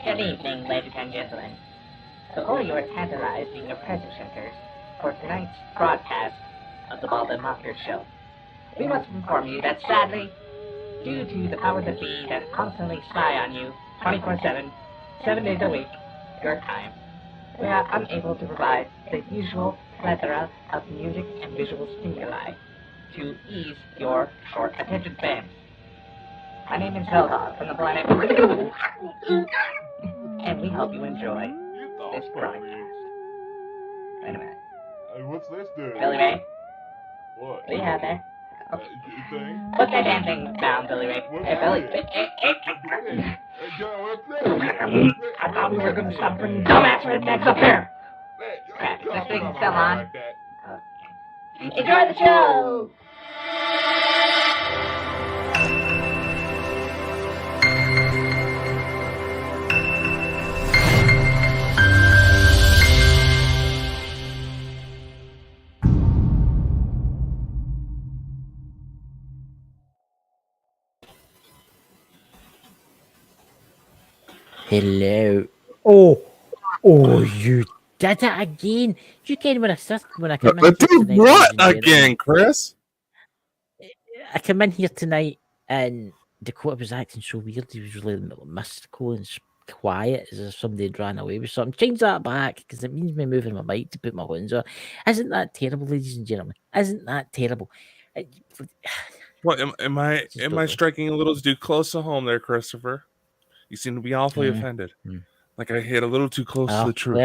Good evening, ladies and gentlemen. Before you are tantalized in your pleasure centers for tonight's broadcast of the Bonkers show, we must inform you that sadly, due to the powers that be that constantly spy on you 24/7, 7 days a week, your time, we are unable to provide the usual plethora of music and visual stimuli to ease your short attention spans. My name is Hellhog from the planet, and we hope you enjoy this broadcast. Wait a minute. Hey, what's this dude? Billy Ray? What? What do you have there? Thing? Put that damn thing down, Billy Ray. What's Hey, Billy. this? What's this? I thought we were going to stop bringing dumbass rednecks up here. Crap, this thing's still on. Enjoy the show! Hello. You did it again. You came when I come in. Did what again, Chris? I come in here tonight and Dakota was acting so weird. He was really mystical and quiet, as if somebody had ran away with something. Change that back, because it means me moving my mic to put my horns on. Isn't that terrible, ladies and gentlemen? Isn't that terrible? What am I striking a little too close to home there, Christopher? You seem to be awfully offended. Like I hit a little too close to the truth.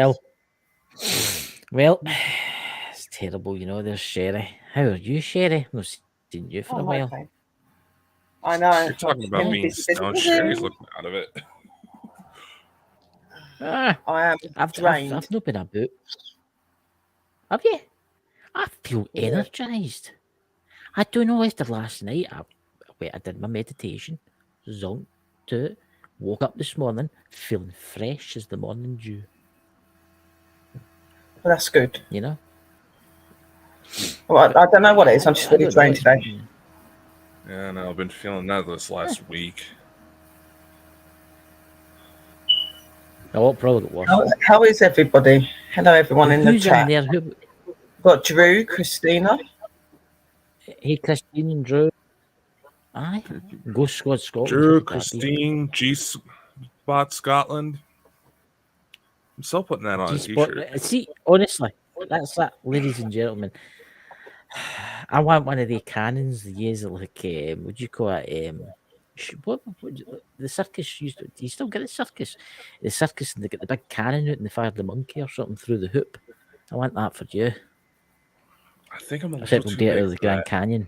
Well, it's terrible, you know. There's Sherry. How are you, Sherry? I've seen you for a while. Okay. I know. You're talking about being stoned. Sherry's looking out of it. I am drained. I've not been about. Have you? I feel energized. I don't know, after last night, I did my meditation, zonked to it, woke up this morning feeling fresh as the morning dew. Well, that's good. You know? Well, I don't know what it is. I'm just really drained today. Yeah, no, I've been feeling that this last week. Oh, probably was. How is everybody? Hello, everyone in the Who's chat. in there? Got Drew, Christina. Hey, Christine and Drew. Aye. Ghost Squad Scotland. Drew, Christine, G-Spot Scotland. I'm still putting that on a t-shirt. See, honestly, that's that, ladies and gentlemen. I want one of the cannons. The years like, what do you call it? What the circus used to? Do you still get the circus? The circus, and they get the big cannon out and they fire the monkey or something through the hoop. I want that for you. I think I'm a little Except we'll get it out of the Grand Canyon.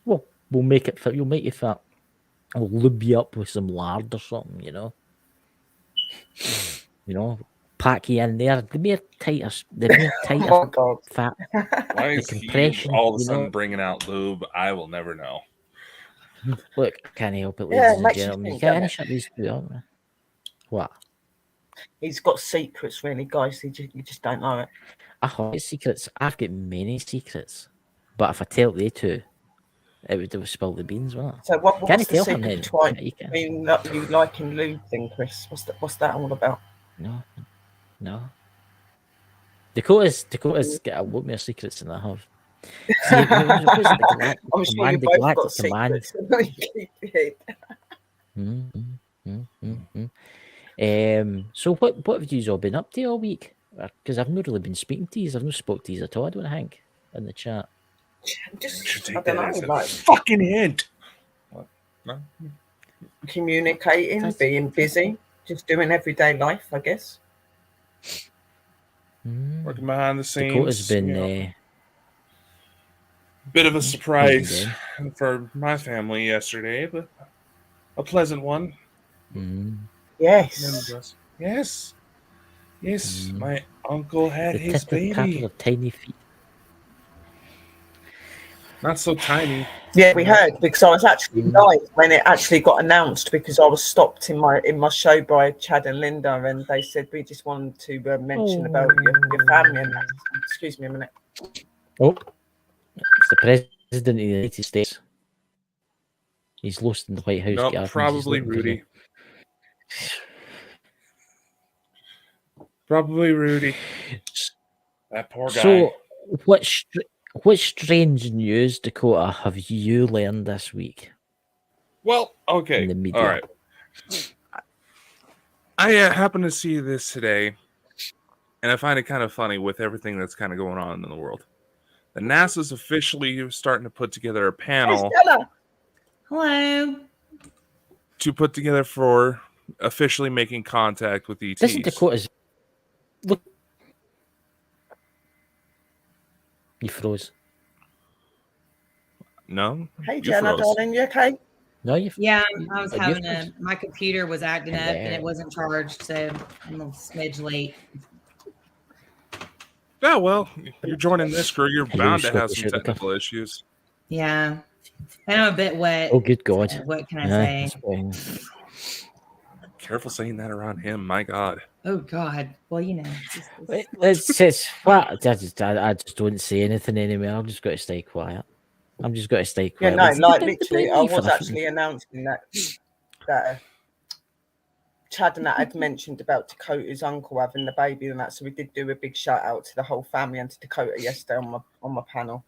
Well, we'll make it fit. You'll make you fat. We'll lube you up with some lard or something, you know. You know, pack you in there. The more tighter fat. Why is he all of a sudden bringing out lube? I will never know. Look, I can't help it, ladies and gentlemen. You can't shut these two up. What? He's got secrets, really, guys. You just don't know it. I have secrets. I've got many secrets. But if I tell they two, it would spill the beans, wouldn't it? So what's the secret between you liking lube thing, Chris? What's that all about? No. Dakota's got a lot more secrets than I have. See, I'm sure you both got secrets. So what have you all been up to all week? Because I've not really been speaking to you. I've not spoke to you at all, I don't think, in the chat. Just, I don't know, like fucking hint. What? No? Communicating, being busy, just doing everyday life, I guess. Working behind the scenes. Dakota's been bit of a surprise for my family yesterday, but a pleasant one. Yes. Yes. My uncle had his baby. Of tiny feet. Not so tiny. Yeah, we heard, because I was actually live when it actually got announced, because I was stopped in my show by Chad and Linda, and they said we just wanted to mention about your family. And excuse me a minute. Oh, it's the President of the United States. He's lost in the White House. Nope, probably Rudy. Probably Rudy. That poor guy. So, what strange news, Dakota, have you learned this week? Well, okay. In the media. All right. I happened to see this today, and I find it kind of funny with everything that's kind of going on in the world. The NASA's officially starting to put together a panel. Hello. To put together for officially making contact with ETs. Listen, Dakota's. Look. You froze. No. Hey, Jenna, darling, you okay? No, you. Yeah, I was having my computer was acting up and it wasn't charged, so I'm a smidge late. Yeah, well, you're joining this crew. You're bound to have some technical issues. Yeah, and I'm a bit wet. Oh, good God! So what can I say? Careful saying that around him. My God. Oh God. Well, you know. It's what I just don't say anything anymore. I'm just going to stay quiet. I'm just going to stay quiet. Yeah, no, like literally, I was actually announcing that Chad and that had mentioned about Dakota's uncle having the baby and that, so we did do a big shout out to the whole family and to Dakota yesterday on my panel.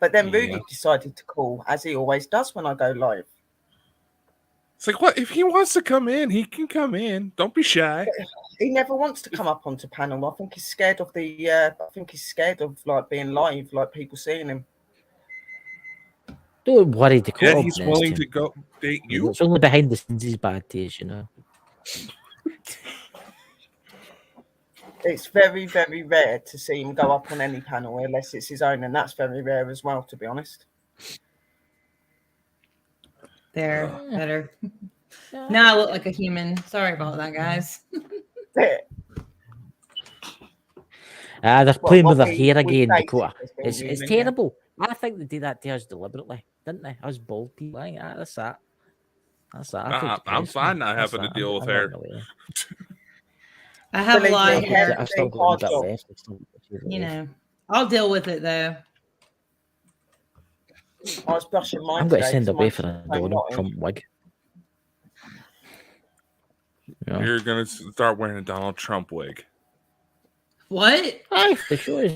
But then Rudy decided to call, as he always does when I go live. It's like, what? If he wants to come in, he can come in. Don't be shy. He never wants to come up onto panel. I think he's scared of like being live, like people seeing him. Don't worry, Dakota. Yeah, he's willing to go date you. It's only behind the scenes his bad days, you know. It's very, very rare to see him go up on any panel unless it's his own, and that's very rare as well, to be honest. There, better. Now I look like a human. Sorry about that, guys. They're playing with their hair again, Dakota. It's terrible. I think they did that to us deliberately, didn't they? Us bald people. That's that. That's that. I'm fine not having to deal with hair. I have a lot of hair. I've still got that left. You know, I'll deal with it though. I was brushing mine. I'm going to send away for a Donald Trump wig. Yeah. You're going to start wearing a Donald Trump wig. What? Aye, for sure.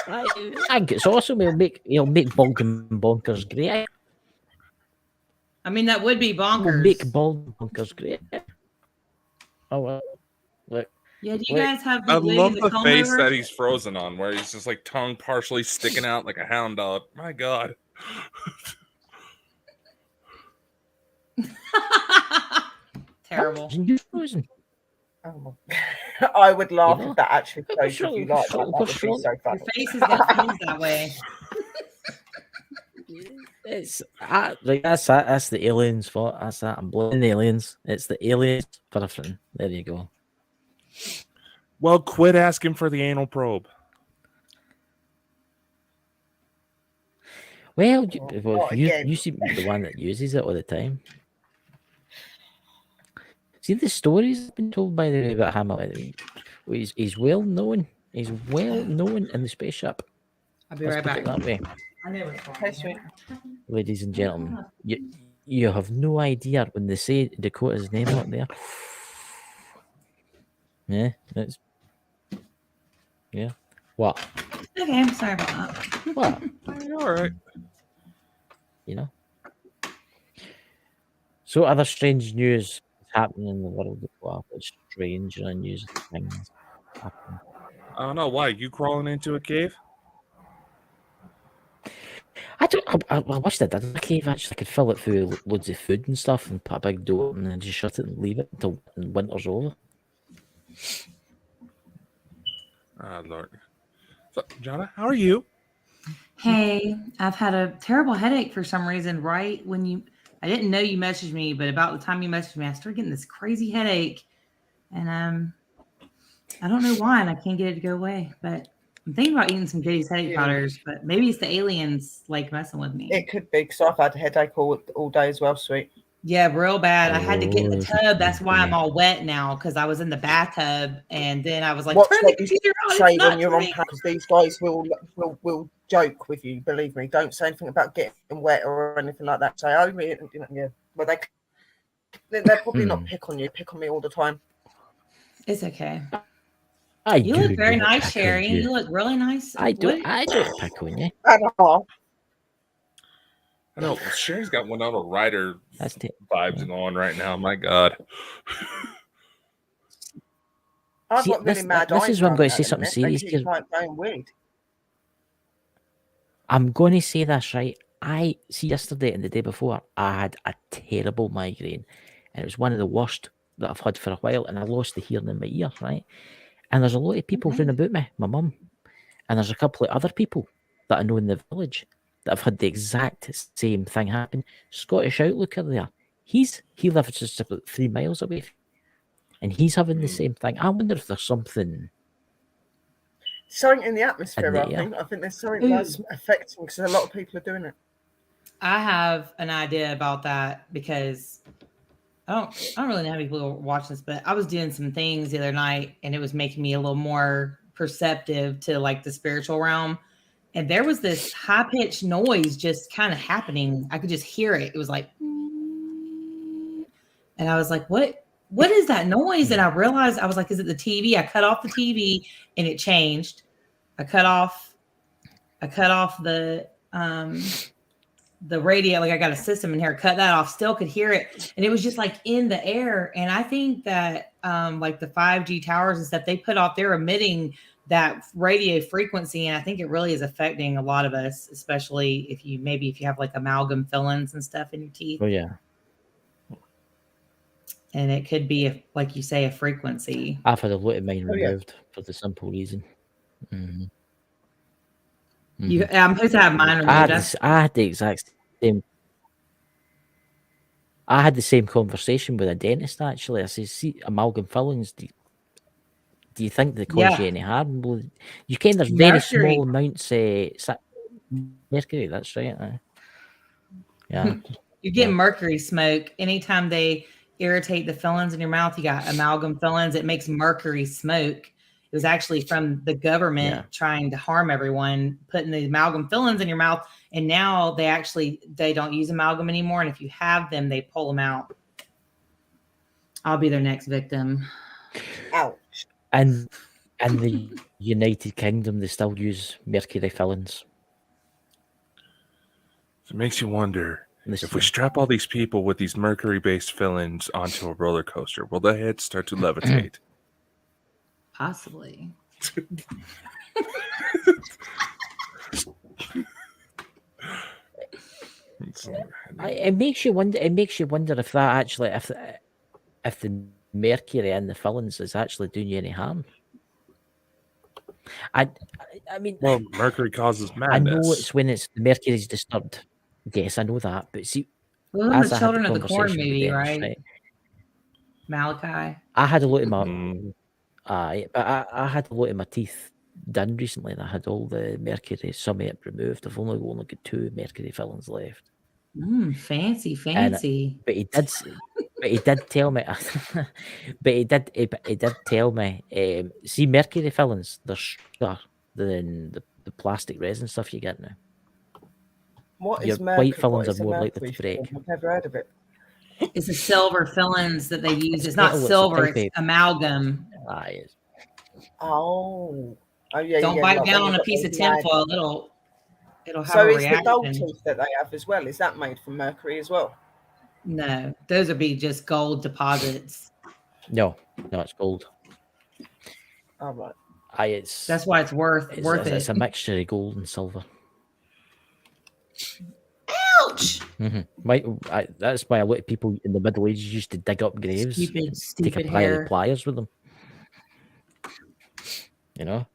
I think it's awesome. He'll make bonkers great. I mean, that would be bonkers. We'll make bonkers great. Oh well. Look. Yeah, do you guys have? I love the face that he's frozen on, where he's just like tongue partially sticking out like a hound dog. My God. Terrible. Frozen. Oh, I would laugh if that actually shows if you like that. That would be so funny. Your face is gonna freeze that way. It's like that's the aliens' fault. That's that. I'm blaming the aliens. It's the aliens for everything. There you go. Well, quit asking for the anal probe. Well, you seem to be the one that uses it all the time. See the stories been told by the way about him. He's well known. He's well known in the spaceship. I'll be right back. That way. Okay, Ladies and gentlemen, you have no idea when they say Dakota's name out there. Yeah. What? Okay, I'm sorry about that. What? All right. You know. So, other strange news happening in the world as well. It's strange and unusual things happening. I don't know why. You crawling into a cave? I wish I did in a cave. Actually, I could fill it full of loads of food and stuff, and put a big door and then just shut it and leave it until winter's over. Ah, Lord. So, Jonna, how are you? Hey, I've had a terrible headache for some reason. Right when I didn't know you messaged me, but about the time you messaged me, I started getting this crazy headache, and I don't know why, and I can't get it to go away. But I'm thinking about eating some Goodies headache powders, but maybe it's the aliens like messing with me. It could be because I've had a headache all day as well, sweet. Yeah, real bad. I had to get in the tub. That's why I'm all wet now, because I was in the bathtub, and then I was like, "What turn the you computer on, say it's not when you're on turning." because these guys will joke with you. Believe me, don't say anything about getting wet or anything like that. Say, "Oh, yeah," but they're probably not pick on you. Pick on me all the time. It's okay. You look very nice, Sherry. You look really nice. I don't pick on you. I know. I know. Sherry's got one out of Ryder vibes on right now. My God. I've got really mad this eyes is where I'm going to now say at the something minute. serious. They keep, like, going weird. I'm going to say this, right? I see yesterday and the day before, I had a terrible migraine, and it was one of the worst that I've had for a while, and I lost the hearing in my ear, right? And there's a lot of people round about me, my mum, and there's a couple of other people that I know in the village that have had the exact same thing happen. Scottish Outlooker there, he lives just about 3 miles away, and he's having the same thing. I wonder if there's something in the atmosphere. the I think there's something that's affecting, because a lot of people are doing it. I have an idea about that, because I don't really know how many people watch this, but I was doing some things the other night, and it was making me a little more perceptive to like the spiritual realm. And there was this high-pitched noise just kind of happening. I could just hear it. It was like, and I was like, what is that noise? And I realized, I was like, is it the TV? I cut off the TV and it changed. I cut off the radio. Like, I got a system in here, cut that off, still could hear it. And it was just like in the air. And I think that like the 5G towers and stuff, they put off, they're emitting that radio frequency. And I think it really is affecting a lot of us, especially if you have like amalgam fillings and stuff in your teeth. Oh, yeah. And it could be, like you say, a frequency. I've had a lot of mine removed for the simple reason. I'm supposed to have mine removed. I had the exact same. I had the same conversation with a dentist, actually. I said, see, amalgam fillings, do you think they cause you any harm? Well, you can. There's very small amounts mercury. That's right. Yeah. You're getting mercury smoke. Anytime they irritate the fillings in your mouth, you got amalgam fillings. It makes mercury smoke. It was actually from the government trying to harm everyone, putting the amalgam fillings in your mouth. And now they don't use amalgam anymore. And if you have them, they pull them out. I'll be their next victim. Ouch. And in the United Kingdom, they still use mercury fillings. It makes you wonder, if we strap all these people with these mercury-based fillings onto a roller coaster, will their heads start to levitate? Possibly. It makes you wonder. It makes you wonder if that actually, if the mercury in the fillings is actually doing you any harm. I mean, well, mercury causes madness. I know it's when the mercury is disturbed. Yes, I know that. But see, as the Children of the Corn movie, right? Malachi. I had a lot of my, but I had a lot of my teeth done recently, and I had all the mercury, some of it removed. I've only got 2 mercury fillings left. Fancy. But he did tell me. But he did tell me. See, mercury fillings, they're stronger than the plastic resin stuff you get now. What Your is mercury? white fillings are more likely to break. I've never heard of it. It's the silver fillings that they use. It's not silver, it's amalgam. Oh, yeah. Don't bite down on a piece of tinfoil. It'll have a reaction. So it's the gold tooth that they have as well. Is that made from mercury as well? No, those would be just gold deposits. No, it's gold. All right. That's why it's worth it. It's a mixture of gold and silver. Ouch! That's why a lot of people in the Middle Ages used to dig up graves, stupid take a pair of pliers with them. Now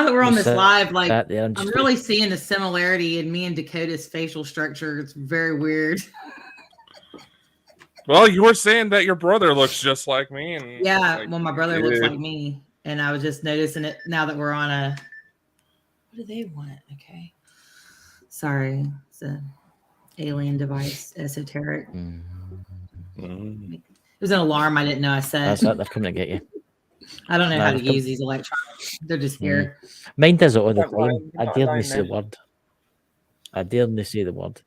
that we're on this live, like I'm just really seeing a similarity in me and Dakota's facial structure. It's very weird. Well, you were saying that your brother looks just like me, and my brother looks like me, and I was just noticing it now that we're on a. What do they want? Okay, sorry, it's an alien device, esoteric. It was an alarm I didn't know I set. They're coming to get you. I don't know how to use these electronics. They're just here. Mine does it all the time. I dare me say the word. I dare me say the word.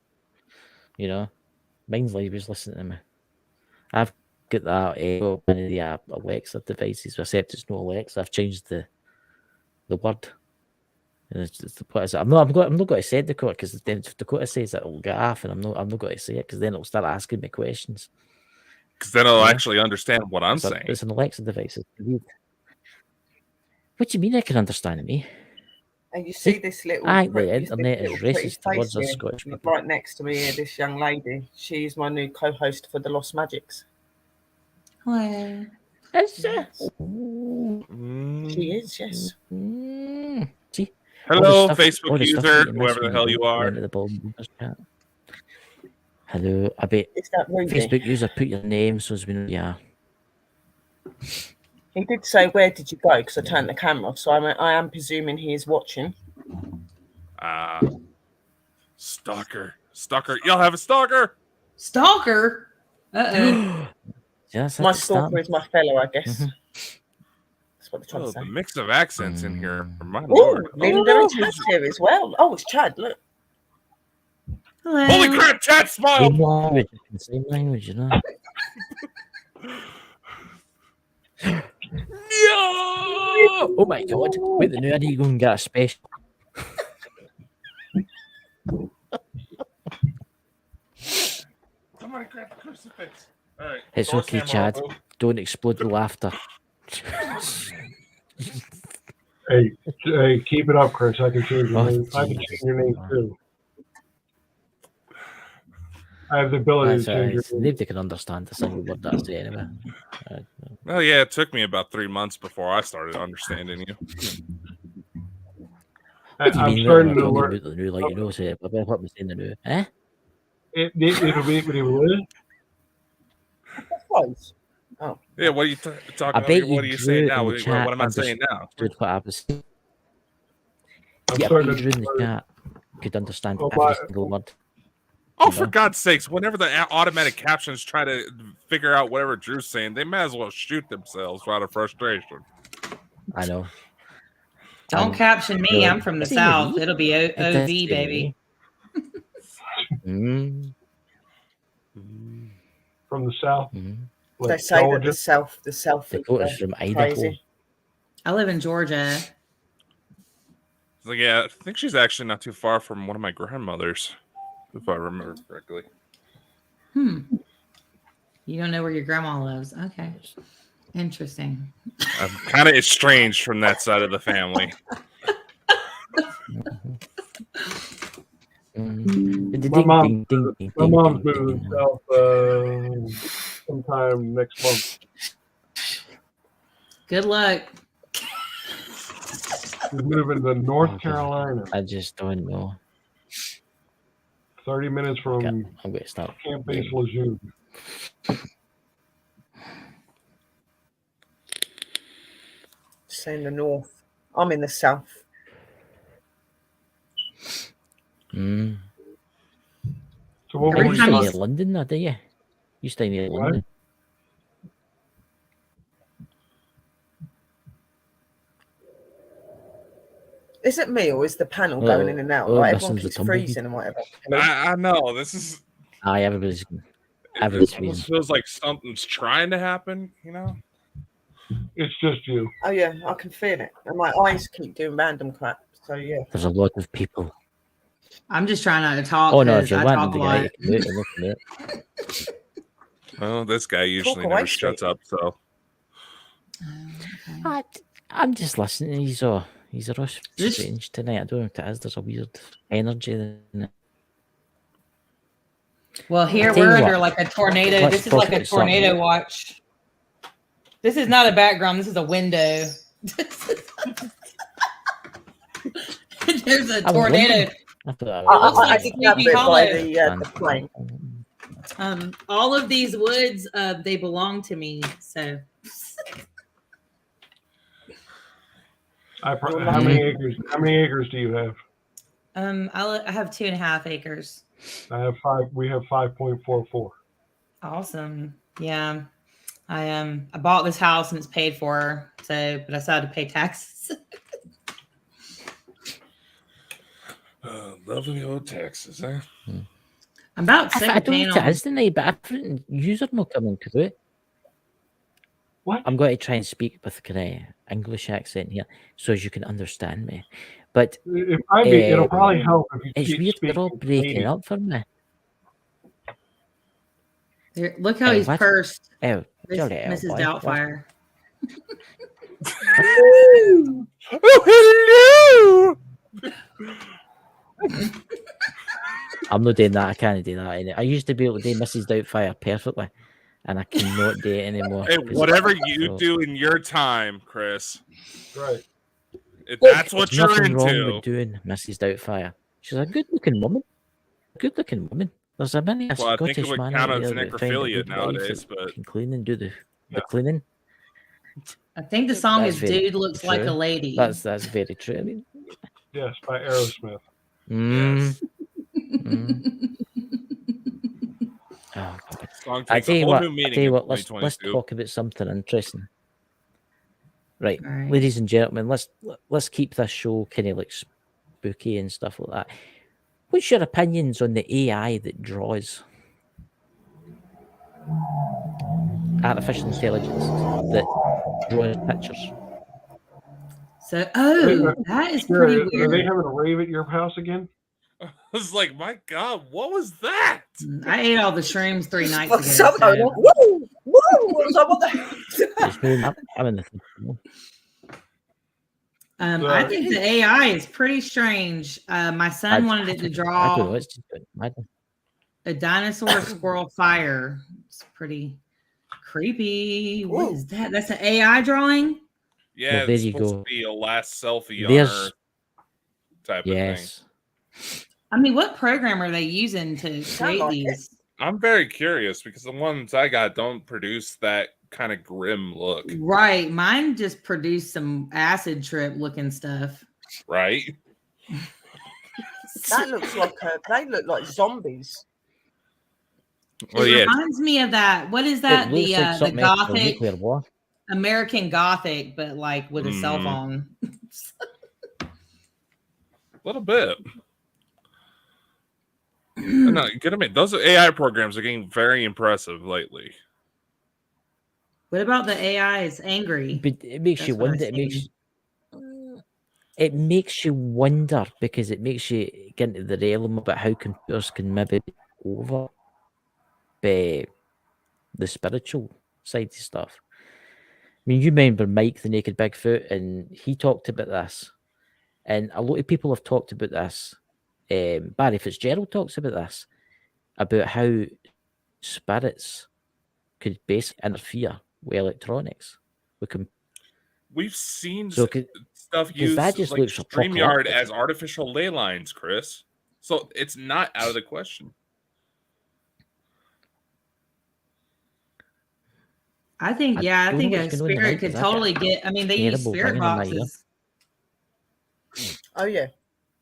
Mine's like he was listening to me. I've got that one of the Alexa devices, except it's no Alexa. I've changed the word. And it's what is it? I'm not going to say it, Dakota, because then if Dakota says it, it'll get off, and I'm not going to say it because then it'll start asking me questions. Because then I'll actually understand what I'm saying. It's an Alexa device. What do you mean I can understand me? And you see this little the internet is racist towards us Scottish people. Right next to me here, this young lady. She's my new co-host for the Lost Magics. Hello. She is, yes. See? Hello, Facebook user, whoever the hell you are. Hello, I bet Is that Ruby? Facebook user, put your name so as we know. Yeah. He did say, "Where did you go?" Because I turned the camera off, so I am presuming he is watching. Stalker. Y'all have a stalker. Stalker. Uh-oh. My stalker is my fellow, I guess. Mm-hmm. That's what they're trying to say. The mix of accents in here. My Oh, lord. Linda and Chad's here as well. Oh, it's Chad. Look. Hello. Holy crap! Chad smiled. Same language, you know. No! Oh my god! Wait, I need to go and get a special. Somebody grab the crucifix. All right. It's okay, Chad. Don't explode with laughter. Hey, keep it up, Chris. I can change your name. I can change your name too. I have the ability to change your name. Nobody can understand the single word that I say anyway. Well, yeah, it took me about 3 months before I started understanding you. What do you I'm mean? starting to Talking learn. about the new, like you know, say what was in the new, eh? It'll be what it will. Close. Oh. Yeah, what are you talking about? What are you saying now? What am I saying now? What I was saying. I'm Yeah, starting but to you in the chat could understand Oh, every my- single word. Oh, for God's sakes, whenever the automatic captions try to figure out whatever Drew's saying, they might as well shoot themselves out of frustration. I know. Don't caption me. I'm from the See South. me? It'll be It does OV, see baby. me. from the south. They Like say that Georgia. the South Dakota's is from Idaho. crazy. I live in Georgia. So, yeah, I think she's actually not too far from one of my grandmothers, if I remember correctly. You don't know where your grandma lives. Okay. Interesting. I'm kind of estranged from that side of the family. My mom's moving south sometime next month. Good luck. She's moving to North Carolina. I just don't know. 30 minutes from I'm going to start. Camp Base Lejeune. It's in the north. I'm in the south. Mm. So what Every were You we time stay you- near London, now, do you? You stay near What? London. Is it me or is the panel Oh, going in and out? oh, Like listen everyone to keeps tumbleweed. freezing and whatever. I know. This is... Aye, everybody's It almost feels like something's trying to happen, you know? It's just you. Oh yeah, I can feel it. And my eyes keep doing random crap. So yeah. There's a lot of people. I'm just trying not to talk. Oh no, if 'cause you're I wanting talk to a get out, lot. you can do it and look at it. Well, this guy usually away, never shuts up, so... I'm just listening. He's a rush strange tonight. I don't know what it is. There's a weird energy in it. Well, here I'll tell we're you under what, like a tornado. let's This is talk like a about something. tornado watch. This is not a background. This is a window. There's a I was tornado. wondering. I like did that Sleepy bit by Hollow. the plane. All of these woods, they belong to me. So How many acres? How many acres do you have? I have 2.5 acres. I have 5. We have 5.44. Awesome. Yeah. I bought this house and it's paid for, so but I still had to pay taxes. Lovely old Texas, eh? I'm about sick I of don't paying think it on. is tonight, but I think user not coming through. What? I'm going to try and speak with an English accent here, so as you can understand me. But It'll probably help if you it's keep weird. They're speaking all breaking Canadian. up for me. There, look how he's what? pursed, Oh, jolly hell, Mrs. boy. Doubtfire. Oh, hello! I'm not doing that. I can't do that. I used to be able to do Mrs. Doubtfire perfectly, and I cannot do it anymore. Hey, whatever you do in your time, Chris. Right. If that's what There's you're nothing into. wrong with doing Mrs. Doubtfire. She's a good-looking woman. Good-looking woman. There's a many a Well, I think it Scottish would man count out as there that find a necrophilia good nowadays, wife but that can clean and do the Yeah. cleaning. I think the song That's is very "Dude Looks Like a true. Lady." That's very true. I mean, Yes, by Aerosmith. yes. Oh, God. Song I takes tell a you whole what. new I meaning tell you in what. Let's 2022. talk about something interesting. Right, All right. ladies and gentlemen, let's keep this show kind of like spooky and stuff like that. What's your opinions on the AI that draws? Artificial intelligence that draws pictures. So, that is Sure, pretty are they weird. having a rave at your house again? I was like, my God, what was that? I ate all the shrooms 3 nights Fuck, ago. someone So. went, woo, woo. I was like, what the I'm in the. I think the AI is pretty strange. My son wanted it to I don't know. draw It's just a dinosaur squirrel fire. It's pretty creepy. What is that? That's an AI drawing? Yeah, Well, there it's you supposed go. to be a last selfie on There's Earth type of thing. I mean, what program are they using to create these? I'm very curious because the ones I got don't produce that kind of grim look. Right. Mine just produced some acid trip looking stuff. Right? That looks like they look like zombies. Well, It yeah. reminds me of that. What is It that? looks like The something out of a Gothic nuclear war. American Gothic, but like with a cell phone. A little bit. No, get them in. Those AI programs are getting very impressive lately. What about the AI is angry? But it makes you wonder. It makes you wonder because it makes you get into the realm about how computers can maybe be over the spiritual side of stuff. I mean, you remember Mike the Naked Bigfoot, and he talked about this, and a lot of people have talked about this. Barry Fitzgerald talks about this, about how spirits could basically interfere with electronics. We've seen So, stuff used that just like looks StreamYard apocalyptic. as artificial ley lines, Chris. So it's not out of the question. I think, I think a spirit could totally get. I mean, they use spirit boxes. Oh yeah,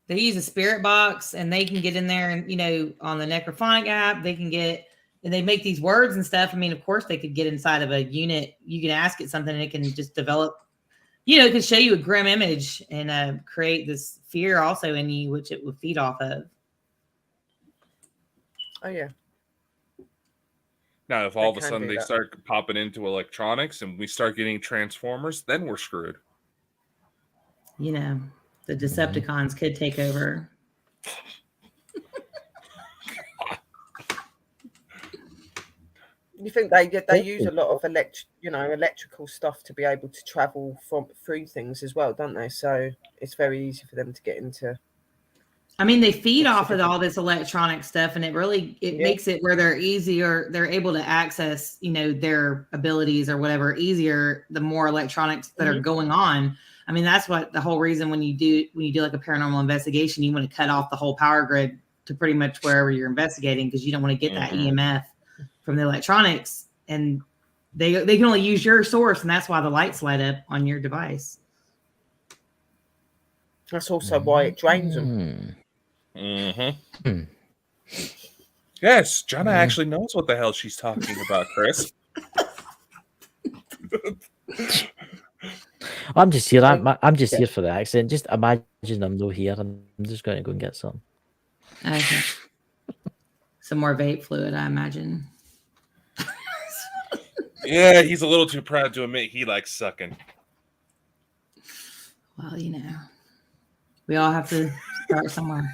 they use a spirit box, and they can get in there, and on the Necrophonic app, they can get, and they make these words and stuff. I mean, of course, they could get inside of a unit. You can ask it something, and it can just develop. It can show you a grim image and create this fear also in you, which it would feed off of. Oh yeah. Now, if all of a sudden they start popping into electronics and we start getting Transformers, then we're screwed. The Decepticons could take over. You think they use a lot of electrical stuff to be able to travel through things as well, don't they? So it's very easy for them to get into. I mean, they feed off of all this electronic stuff, and it makes it where they're able to access, their abilities or whatever easier, the more electronics that are going on. I mean, that's what the whole reason when you do like a paranormal investigation, you want to cut off the whole power grid to pretty much wherever you're investigating, because you don't want to get that EMF from the electronics, and they can only use your source, and that's why the lights light up on your device. That's also why it drains them. Yes, Jonna actually knows what the hell she's talking about, Chris. I'm just here. I'm just here for the accent. Just imagine I'm not here, and I'm just going to go and get some. Okay. Some more vape fluid, I imagine. Yeah, he's a little too proud to admit he likes sucking. Well, we all have to start somewhere.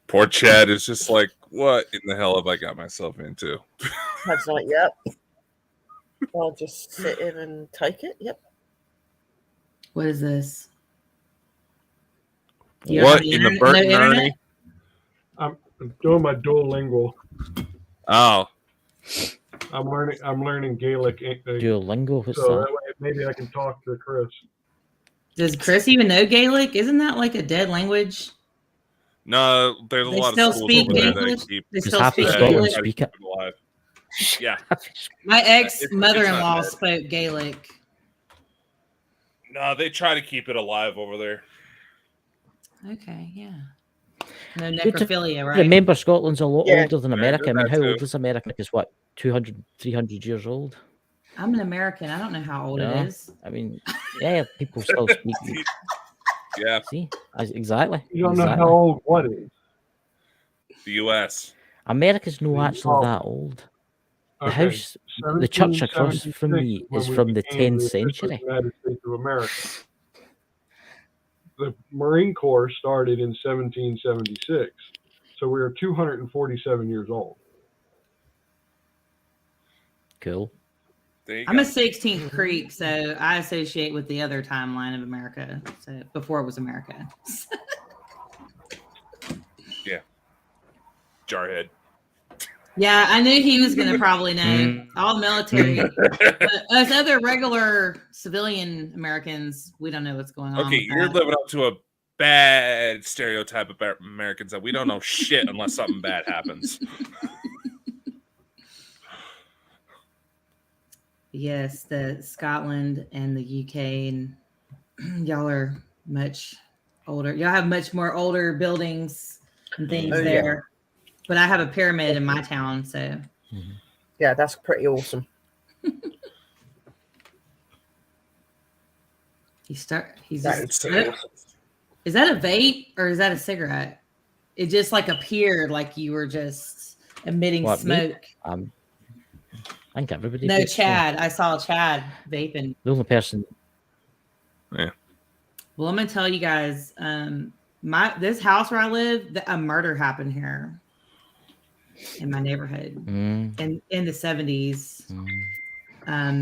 Poor Chad is just like, what in the hell have I got myself into? Chad's like, yep. I'll just sit in and take it. Yep. What is this? What in the Bert and Ernie? I'm doing my Duolingo. Oh. I'm learning Gaelic. Duolingo. What's so that? that way maybe I can talk to Chris. Does Chris even know Gaelic? Isn't that like a dead language? No, there's a lot of schools over there that keep. They still speak Scotland Gaelic. speak it. Alive. Yeah. My ex-mother-in-law spoke Gaelic. No, they try to keep it alive over there. Okay, yeah. No necrophilia, right? Remember, Scotland's a lot Yeah. older than America. I mean, how too. old is America? It's what, 200, 300 years old? I'm an American. I don't know how old it is. I mean, yeah, people still speak. Yeah. See, exactly. You don't know how old what is. The U.S. America's not actually that old. The house, the church across from me is from the 10th century. United States of America. The Marine Corps started in 1776, so we were 247 years old. Cool. I'm a 16th Creek, so I associate with the other timeline of America. So before it was America. Yeah. Jarhead. Yeah, I knew he was going to probably know. All military. Us other regular civilian Americans, we don't know what's going on. Okay, you're living up to a bad stereotype about Americans that we don't know shit unless something bad happens. Yes, the Scotland and the UK, and y'all are much older. Y'all have much more older buildings and things there. Yeah. But I have a pyramid in my town, so yeah, that's pretty awesome. Is that a vape or is that a cigarette? It just like appeared like you were just emitting smoke. I think everybody. No, Chad. I saw Chad vaping. The only person. Yeah. Well, I'm gonna tell you guys. This house where I live, a murder happened here in my neighborhood in the 70s.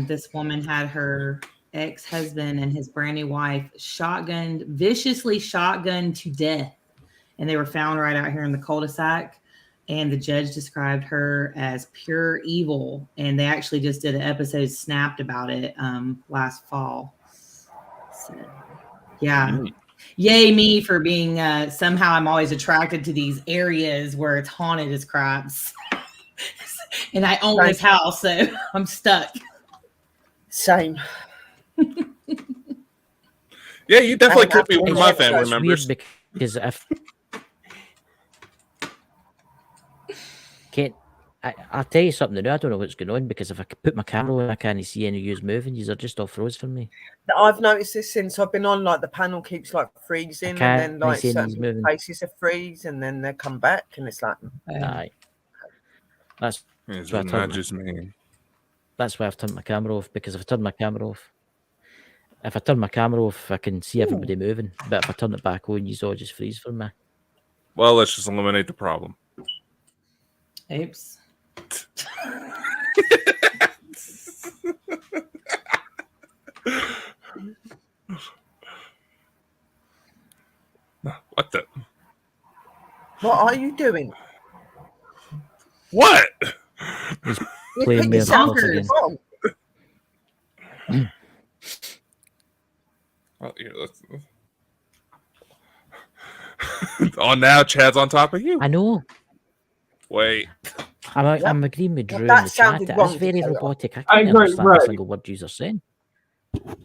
This woman had her ex-husband and his brand new wife viciously shotgunned to death, and they were found right out here in the cul-de-sac. And the judge described her as pure evil. And they actually just did an episode Snapped about it last fall. So, yeah. Yay me for being somehow I'm always attracted to these areas where it's haunted as craps. And I own this house, so I'm stuck. Same. Yeah, you definitely could be one of my family members. Because I'll tell you something new. I don't know what's going on because if I put my camera on, I can't see any of you moving. You're just all froze for me. I've noticed this since I've been on. Like the panel keeps like freezing, and then like certain places are freeze, and then they come back, and it's like, aye. That's not just me. That's why I've turned my camera off, because if I turn my camera off, I can see everybody moving. But if I turn it back on, you all just freeze for me. Well, let's just eliminate the problem. Oops. What the? What are you doing? What? He's playing me again. Well, here, oh, now Chad's on top of you. I know. Wait. I'm agreeing with Drew in the chat. It's very robotic. I can't understand a single word you're saying. What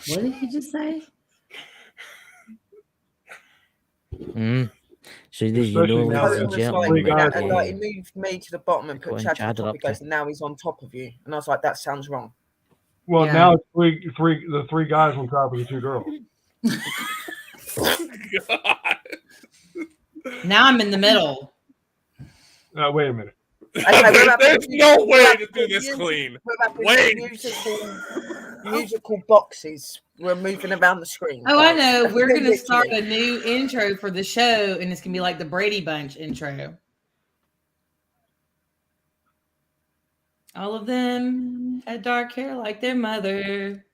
did he just say? So ladies and gentlemen, like he moved me to the bottom and put Chad on top. He goes, now he's on top of you, and I was like, that sounds wrong. Well, now it's the three guys on top of the two girls. God. Now I'm in the middle. Wait a minute. Okay, There's no way to do this clean. Wait. Musical boxes. We're moving around the screen. Oh, I know. We're going to Literally. start a new intro for the show, and it's going to be like the Brady Bunch intro. All of them had dark hair like their mother.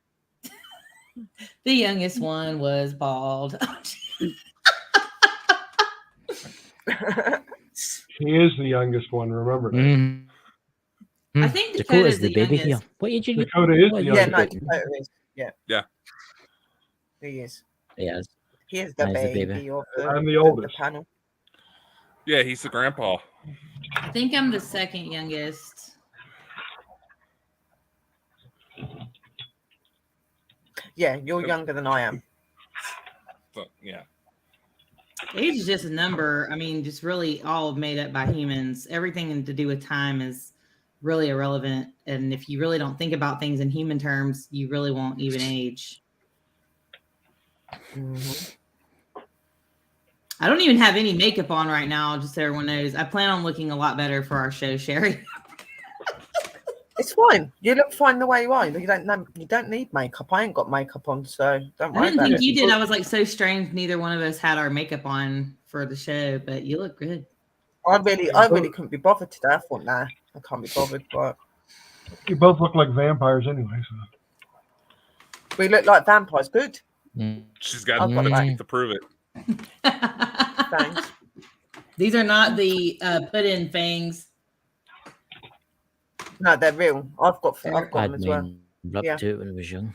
The youngest one was bald. He is the youngest one. Remember that. I think Dakota's the baby youngest. here. What age are you? Dakota is the Yeah, youngest. no, Dakota is. Yeah. Yeah. He is. Yes. He is the He's the baby, baby. of I'm the the oldest. panel. Yeah, he's the grandpa. I think I'm the second youngest. Yeah, you're younger than I am. So, yeah. Age is just a number. I mean, just really all made up by humans. Everything to do with time is really irrelevant. And if you really don't think about things in human terms, you really won't even age. Mm-hmm. I don't even have any makeup on right now, just so everyone knows. I plan on looking a lot better for our show, Sherry. It's fine. You look fine the way you are. You don't need makeup. I ain't got makeup on, so don't I worry didn't about think it. you did. I was like so strange. Neither one of us had our makeup on for the show, but you look good. I really couldn't be bothered today. I thought, nah, I can't be bothered. But You both look like vampires anyway. So. we look like vampires. Good. She's got I've got the that. teeth to prove it. Thanks. These are not the put-in fangs. No, they're real. I've got them as well. Rubbed Yeah. to it when I was young.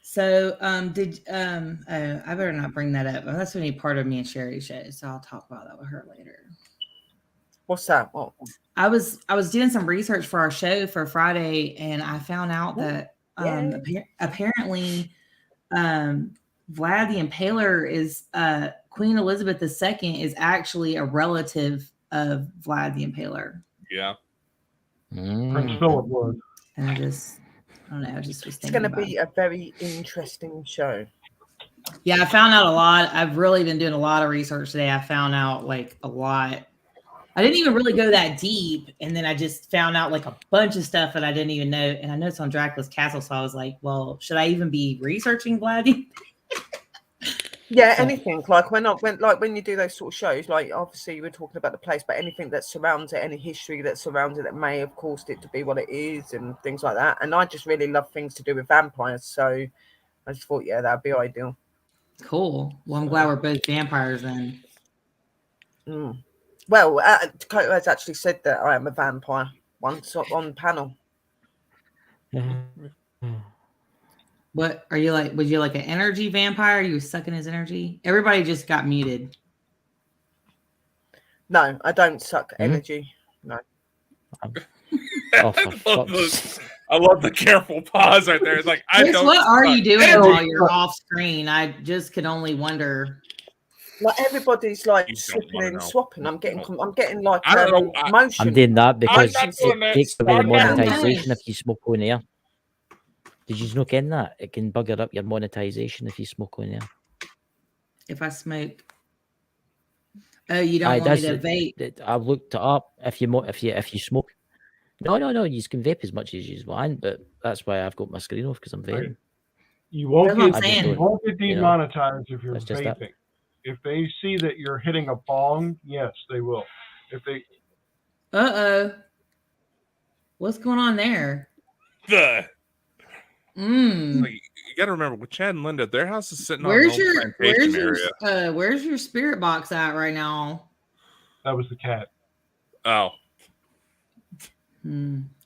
So, I better not bring that up. That's only part of me and Sherry's show, so I'll talk about that with her later. What's that? What? I was doing some research for our show for Friday, and I found out that apparently Vlad the Impaler is Queen Elizabeth II is actually a relative of Vlad the Impaler. Yeah. Prince Philip was. And I don't know. I just was It's thinking going to about be it. a very interesting show. Yeah, I found out a lot. I've really been doing a lot of research today. I found out like a lot. I didn't even really go that deep, and then I just found out like a bunch of stuff that I didn't even know. And I know it's on Dracula's Castle, so I was like, "Well, should I even be researching Vlad?" Yeah, anything like when you do those sort of shows, like obviously we're talking about the place, but anything that surrounds it, any history that surrounds it that may have caused it to be what it is, and things like that. And I just really love things to do with vampires, so I just thought, yeah, that'd be ideal. Cool. Well, I'm glad we're both vampires then. Well, Dakota has actually said that I am a vampire once on panel. What are you like? Was you like an energy vampire? You were sucking his energy? Everybody just got muted. No, I don't suck energy. No. Oh, for fuck's I love the careful pause right there. It's like, I Chris, don't. what are you doing energy. while you're off screen? I just could only wonder. Like everybody's like You don't slipping wanna and know. swapping. I'm getting like I don't know. motion. I'm doing that because not doing it that. takes away the I'm not doing monetization that. if you smoke on air. Did you not get that? It can bugger up your monetization if you smoke on air. If I smoke, oh, you don't want me to vape? I've looked it up. If you smoke, no, you can vape as much as you want, but that's why I've got my screen off because I'm vaping. You won't That's what I'm get saying. you won't get You know, demonetized if you're that's just that. vaping. If they see that you're hitting a bong, yes, they will. If they What's going on there? Like, Mm. you got to remember with Chad and Linda, their house is sitting Where's on an old plantation area. where's your spirit box at right now? that was the cat. Oh,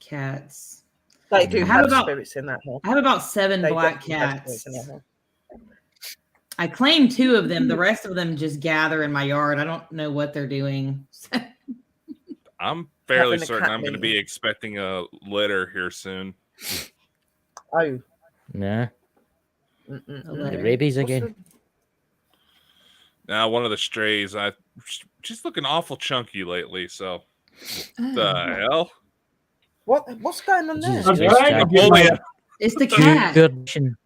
Cats. They do I have have about- spirits in that house. I have about 7 They black definitely have cats. spirits in that house. I claim 2 of them. The rest of them just gather in my yard. I don't know what they're doing. I'm fairly Having a certain cat I'm going to meeting. be expecting a litter here soon. Oh. Nah, Mm-mm. A the litter. rabies What's again. Now, one of the strays, she's looking awful chunky lately. So, Oh. the hell? What's going on there? Jesus I'm Christ, trying to Jack. get Holy, my- It's the To your cat. discretion-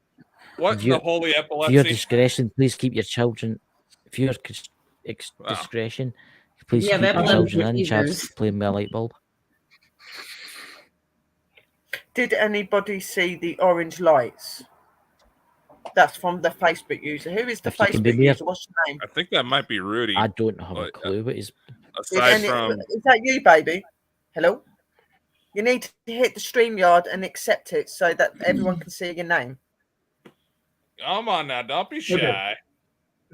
what in View- the holy to your epilepsy? discretion, please keep your children. For your discretion, Please Yeah, keep your epileptic children in. Chav's seizures. playing with a light bulb. Did anybody see the orange lights? That's from the Facebook user. Who is the If you can be Facebook mere- user? What's your name? I think that might be Rudy. I don't have a But, clue what is. aside from Is that you, baby? Hello? You need to hit the StreamYard and accept it so that everyone can see your name. come on now, don't be shy. Okay.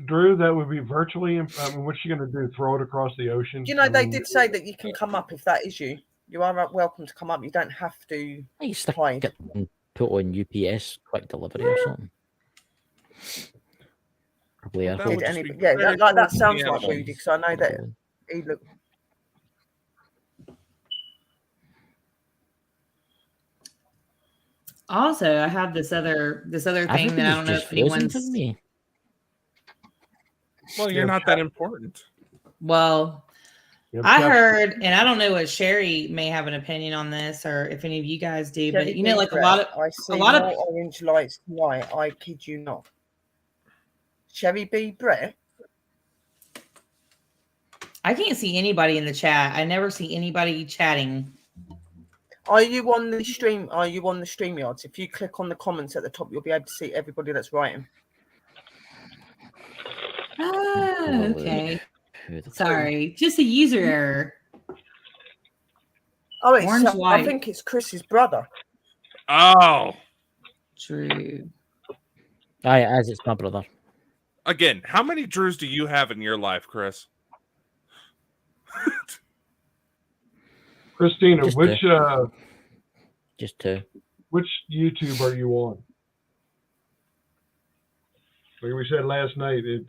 Drew, that would be virtually. I mean, what's she going to do? Throw it across the ocean? Do you know I they mean, did say that you can come up if that is you. You are welcome to come up. You don't have to I used to hide. get and put on UPS quick delivery or something. Probably Well, a that would Did just any? be Yeah, very that close to sounds the like animal. Rudy because I know that he looked. Also, I have this other thing that I don't know just if frozen for anyone's. me. Well, you're not that important. Well, Yep, I Chef. heard, and I don't know what Sherry may have an opinion on this, or if any of you guys do, but you know, like a lot I see of more orange lights tonight. I kid you not. Sherry B. Brett. I can't see anybody in the chat. I never see anybody chatting. Are you on the stream? Are you on the StreamYards? If you click on the comments at the top, you'll be able to see everybody that's writing. Oh, okay. Sorry, just a user error. Oh, it's Orange I light. think it's Chris's brother. Oh, True. Aye, as it's my brother. again, how many Drews do you have in your life, Chris? Christina, Just which Just two. which YouTube are you on? Like we said last night, it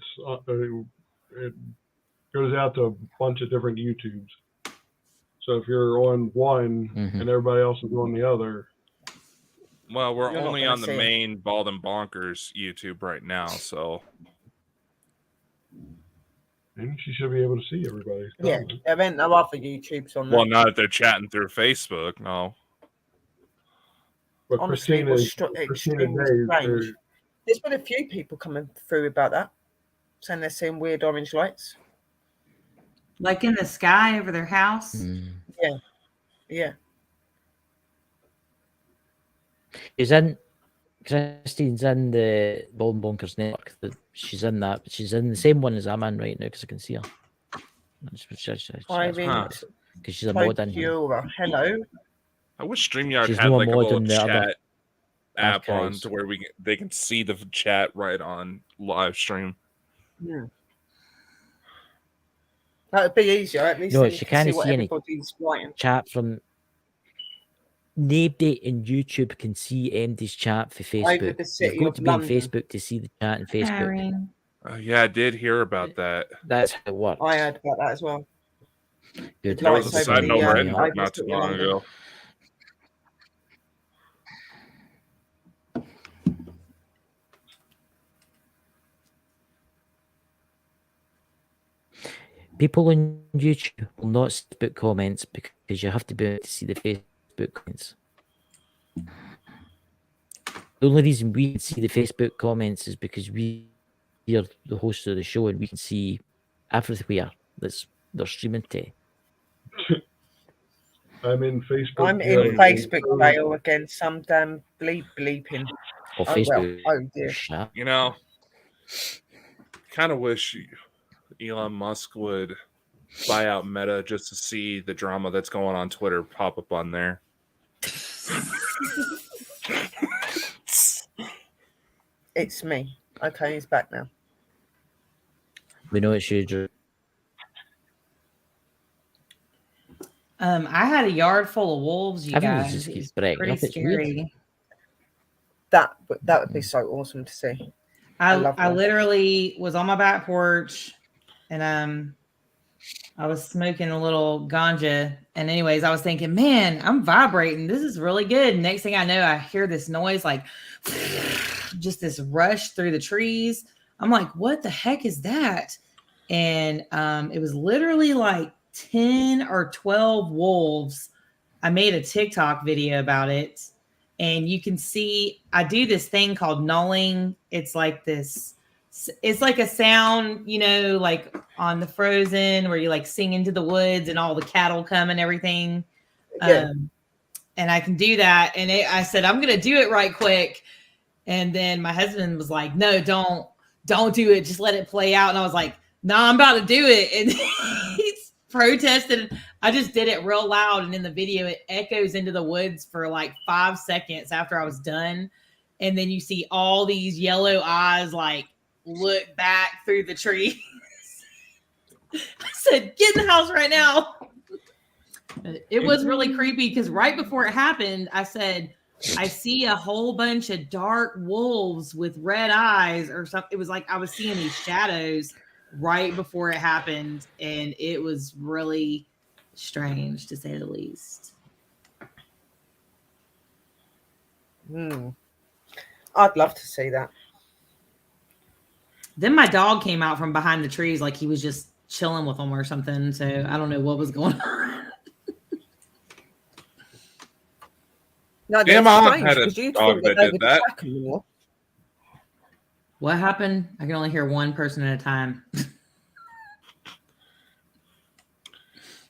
goes out to a bunch of different YouTubes. So if you're on one Mhm. and everybody else is on the other, Well, we're You're not only gonna on the see 'em. main Bald and Bonkers YouTube right now, so then she should be able to see everybody's Yeah, comments. there ain't no other YouTubes on there. well, not if they're chatting through Facebook. No, But Honestly, it Christina, was Christina extremely Days, strange. There's been a few people coming through about that, saying they're seeing weird orange lights. Like in the sky over their house. Mm. Yeah. She's in. Christine's in the Bald and Bonkers network. She's in that. But she's in the same one as I'm in right now because I can see her. Irene Because she's a mod in here. Tokura. Hello. I wish StreamYard She's had no like a mod little in the other chat app on archives. to where they can see the chat right on live stream. Yeah. That would be easier. At least No, then she you can see can't what see any everybody's writing. chat from. Nobody in YouTube can see MD's chat for Facebook. the You've city got of to be London. in Facebook to see the chat in Facebook. Irene. Yeah, I did hear about that. That's how it works. I heard about that as well. Good. There was Lights a over side the, note where I over heard not too city long London. ago. People on YouTube will not see Facebook comments because you have to be able to see the Facebook comments. The only reason we can see the Facebook comments is because we are the hosts of the show and we can see everywhere that's they're streaming to. I'm in Facebook. I'm in Facebook jail again. Some damn bleeping. Or Oh, Facebook. well. Oh dear. Chat. You know, kind of wish Elon Musk would buy out Meta just to see the drama that's going on Twitter pop up on there. It's me. Okay, he's back now. We know it's you, Drew. I had a yard full of wolves, you Everyone guys. just It keeps was breaking pretty up. It's weird. scary. That would be so awesome to see. I love that. literally was on my back porch and I was smoking a little ganja. And anyways, I was thinking, man, I'm vibrating. This is really good. And next thing I know, I hear this noise, like just this rush through the trees. I'm like, what the heck is that? And it was literally like 10 or 12 wolves. I made a TikTok video about it. And you can see, I do this thing called nulling. It's like this it's like a sound, like on the Frozen where you like sing into the woods and all the cattle come and everything. Yeah. And I can do that. And I said, I'm going to do it right quick. And then my husband was like, no, don't do it. Just let it play out. And I was like, no, I'm about to do it. And he's protested. I just did it real loud. And in the video, it echoes into the woods for like 5 seconds after I was done. And then you see all these yellow eyes like look back through the trees. I said, get in the house right now. It was really creepy because right before it happened, I said, I see a whole bunch of dark wolves with red eyes or something. It was like I was seeing these shadows right before it happened. And it was really strange, to say the least. I'd love to see that. Then my dog came out from behind the trees like he was just chilling with them or something. So I don't know what was going on. No, Damn, I strange, had a because you'd dog think that they did would that. attack 'em more. What happened? I can only hear one person at a time.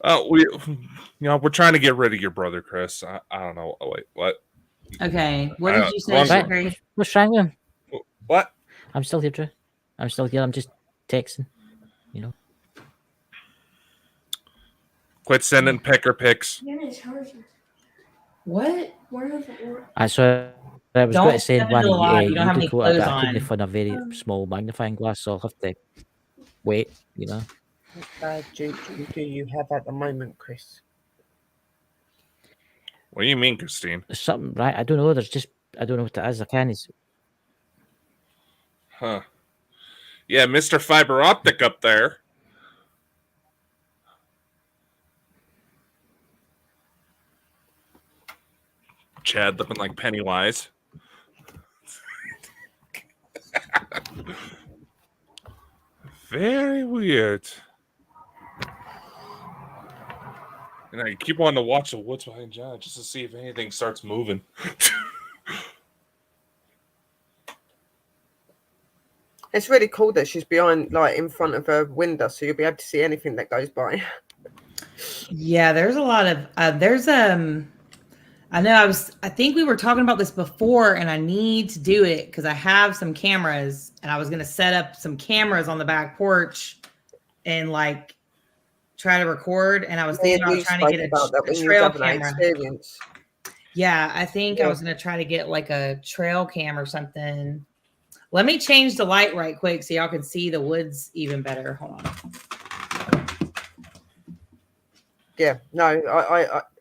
We're trying to get rid of your brother, Chris. I don't know. Oh, wait, what? Okay, what did you say, wrong- Sherry? What's wrong with him? What? I'm still here, Drew. I'm still here. I'm just texting. Quit sending pecker pics. What? I saw. I was Don't going to send step one into the light. of You don't have any quote, but clothes I couldn't on. find a very small magnifying glass, so I'll have to wait. What bad juju do you have at the moment, Chris? What do you mean, Christine? There's something, right? I don't know. I don't know what it is. I can't. Huh. Yeah, Mr. Fiber Optic up there. Chad looking like Pennywise. Very weird. And I keep wanting to watch the woods behind John just to see if anything starts moving. It's really cool that she's behind, like in front of a window, so you'll be able to see anything that goes by. Yeah, there's a lot of I think we were talking about this before, and I need to do it because I have some cameras, and I was going to set up some cameras on the back porch and like try to record. And I was thinking about trying to get a trail camera. Experience. Yeah, I think I was going to try to get like a trail cam or something. Let me change the light right quick so y'all can see the woods even better. Hold on. Yeah, no,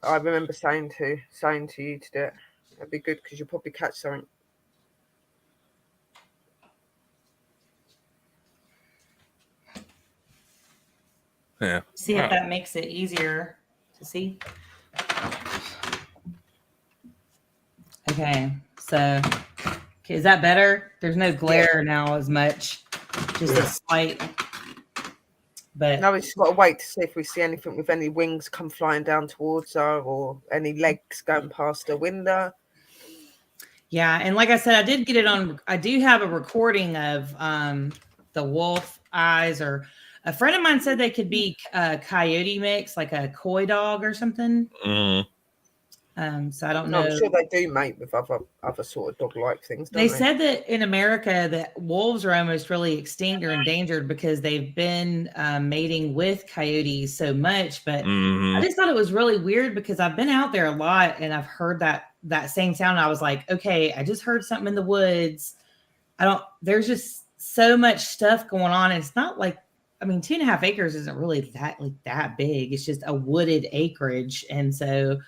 I remember saying to you to do it. That'd be good because you'll probably catch something. Yeah. See if that makes it easier to see. Okay, so is that better? There's no glare now as much, just a slight. But now we just got to wait to see if we see anything with any wings come flying down towards her or any legs going past the window. Yeah, and like I said, I did get it on. I do have a recording of the wolf eyes, or a friend of mine said they could be a coyote mix, like a coy dog or something. So I don't know. I'm sure they do mate with other sort of dog-like things. They said that in America that wolves are almost really extinct or endangered because they've been mating with coyotes so much. But I just thought it was really weird because I've been out there a lot and I've heard that same sound. And I was like, okay, I just heard something in the woods. There's just so much stuff going on. And it's not like, 2.5 acres isn't really that big. It's just a wooded acreage. And so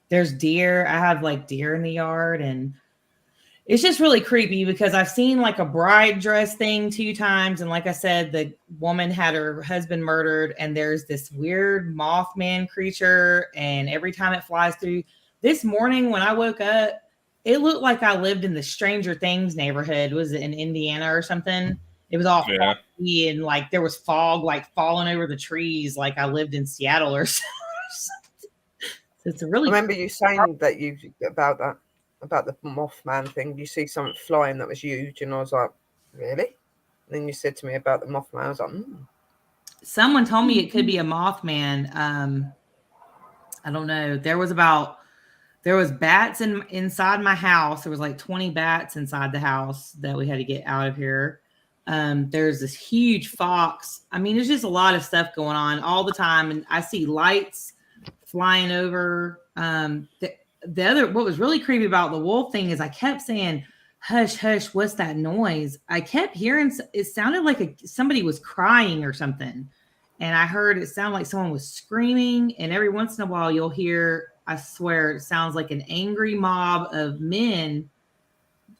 there's deer. I have like deer in the yard, and it's just really creepy because I've seen like a bride dress thing 2 times. And like I said, the woman had her husband murdered, and there's this weird Mothman creature. And every time it flies through, this morning when I woke up, it looked like I lived in the Stranger Things neighborhood. Was it in Indiana or something? It was all foggy and like there was fog like falling over the trees. Like I lived in Seattle or something. It's a really. I remember you saying that about the Mothman thing. You see something flying that was huge, and I was like, really? Then you said to me about the Mothman. I was like, Someone told me it could be a Mothman. I don't know. There was bats inside my house. There was like 20 bats inside the house that we had to get out of here. There's this huge fox. I mean, there's just a lot of stuff going on all the time. And I see lights flying over. The other, what was really creepy about the wolf thing is I kept saying, hush, hush, what's that noise? I kept hearing, it sounded like somebody was crying or something. And I heard it sound like someone was screaming. And every once in a while you'll hear, I swear, it sounds like an angry mob of men,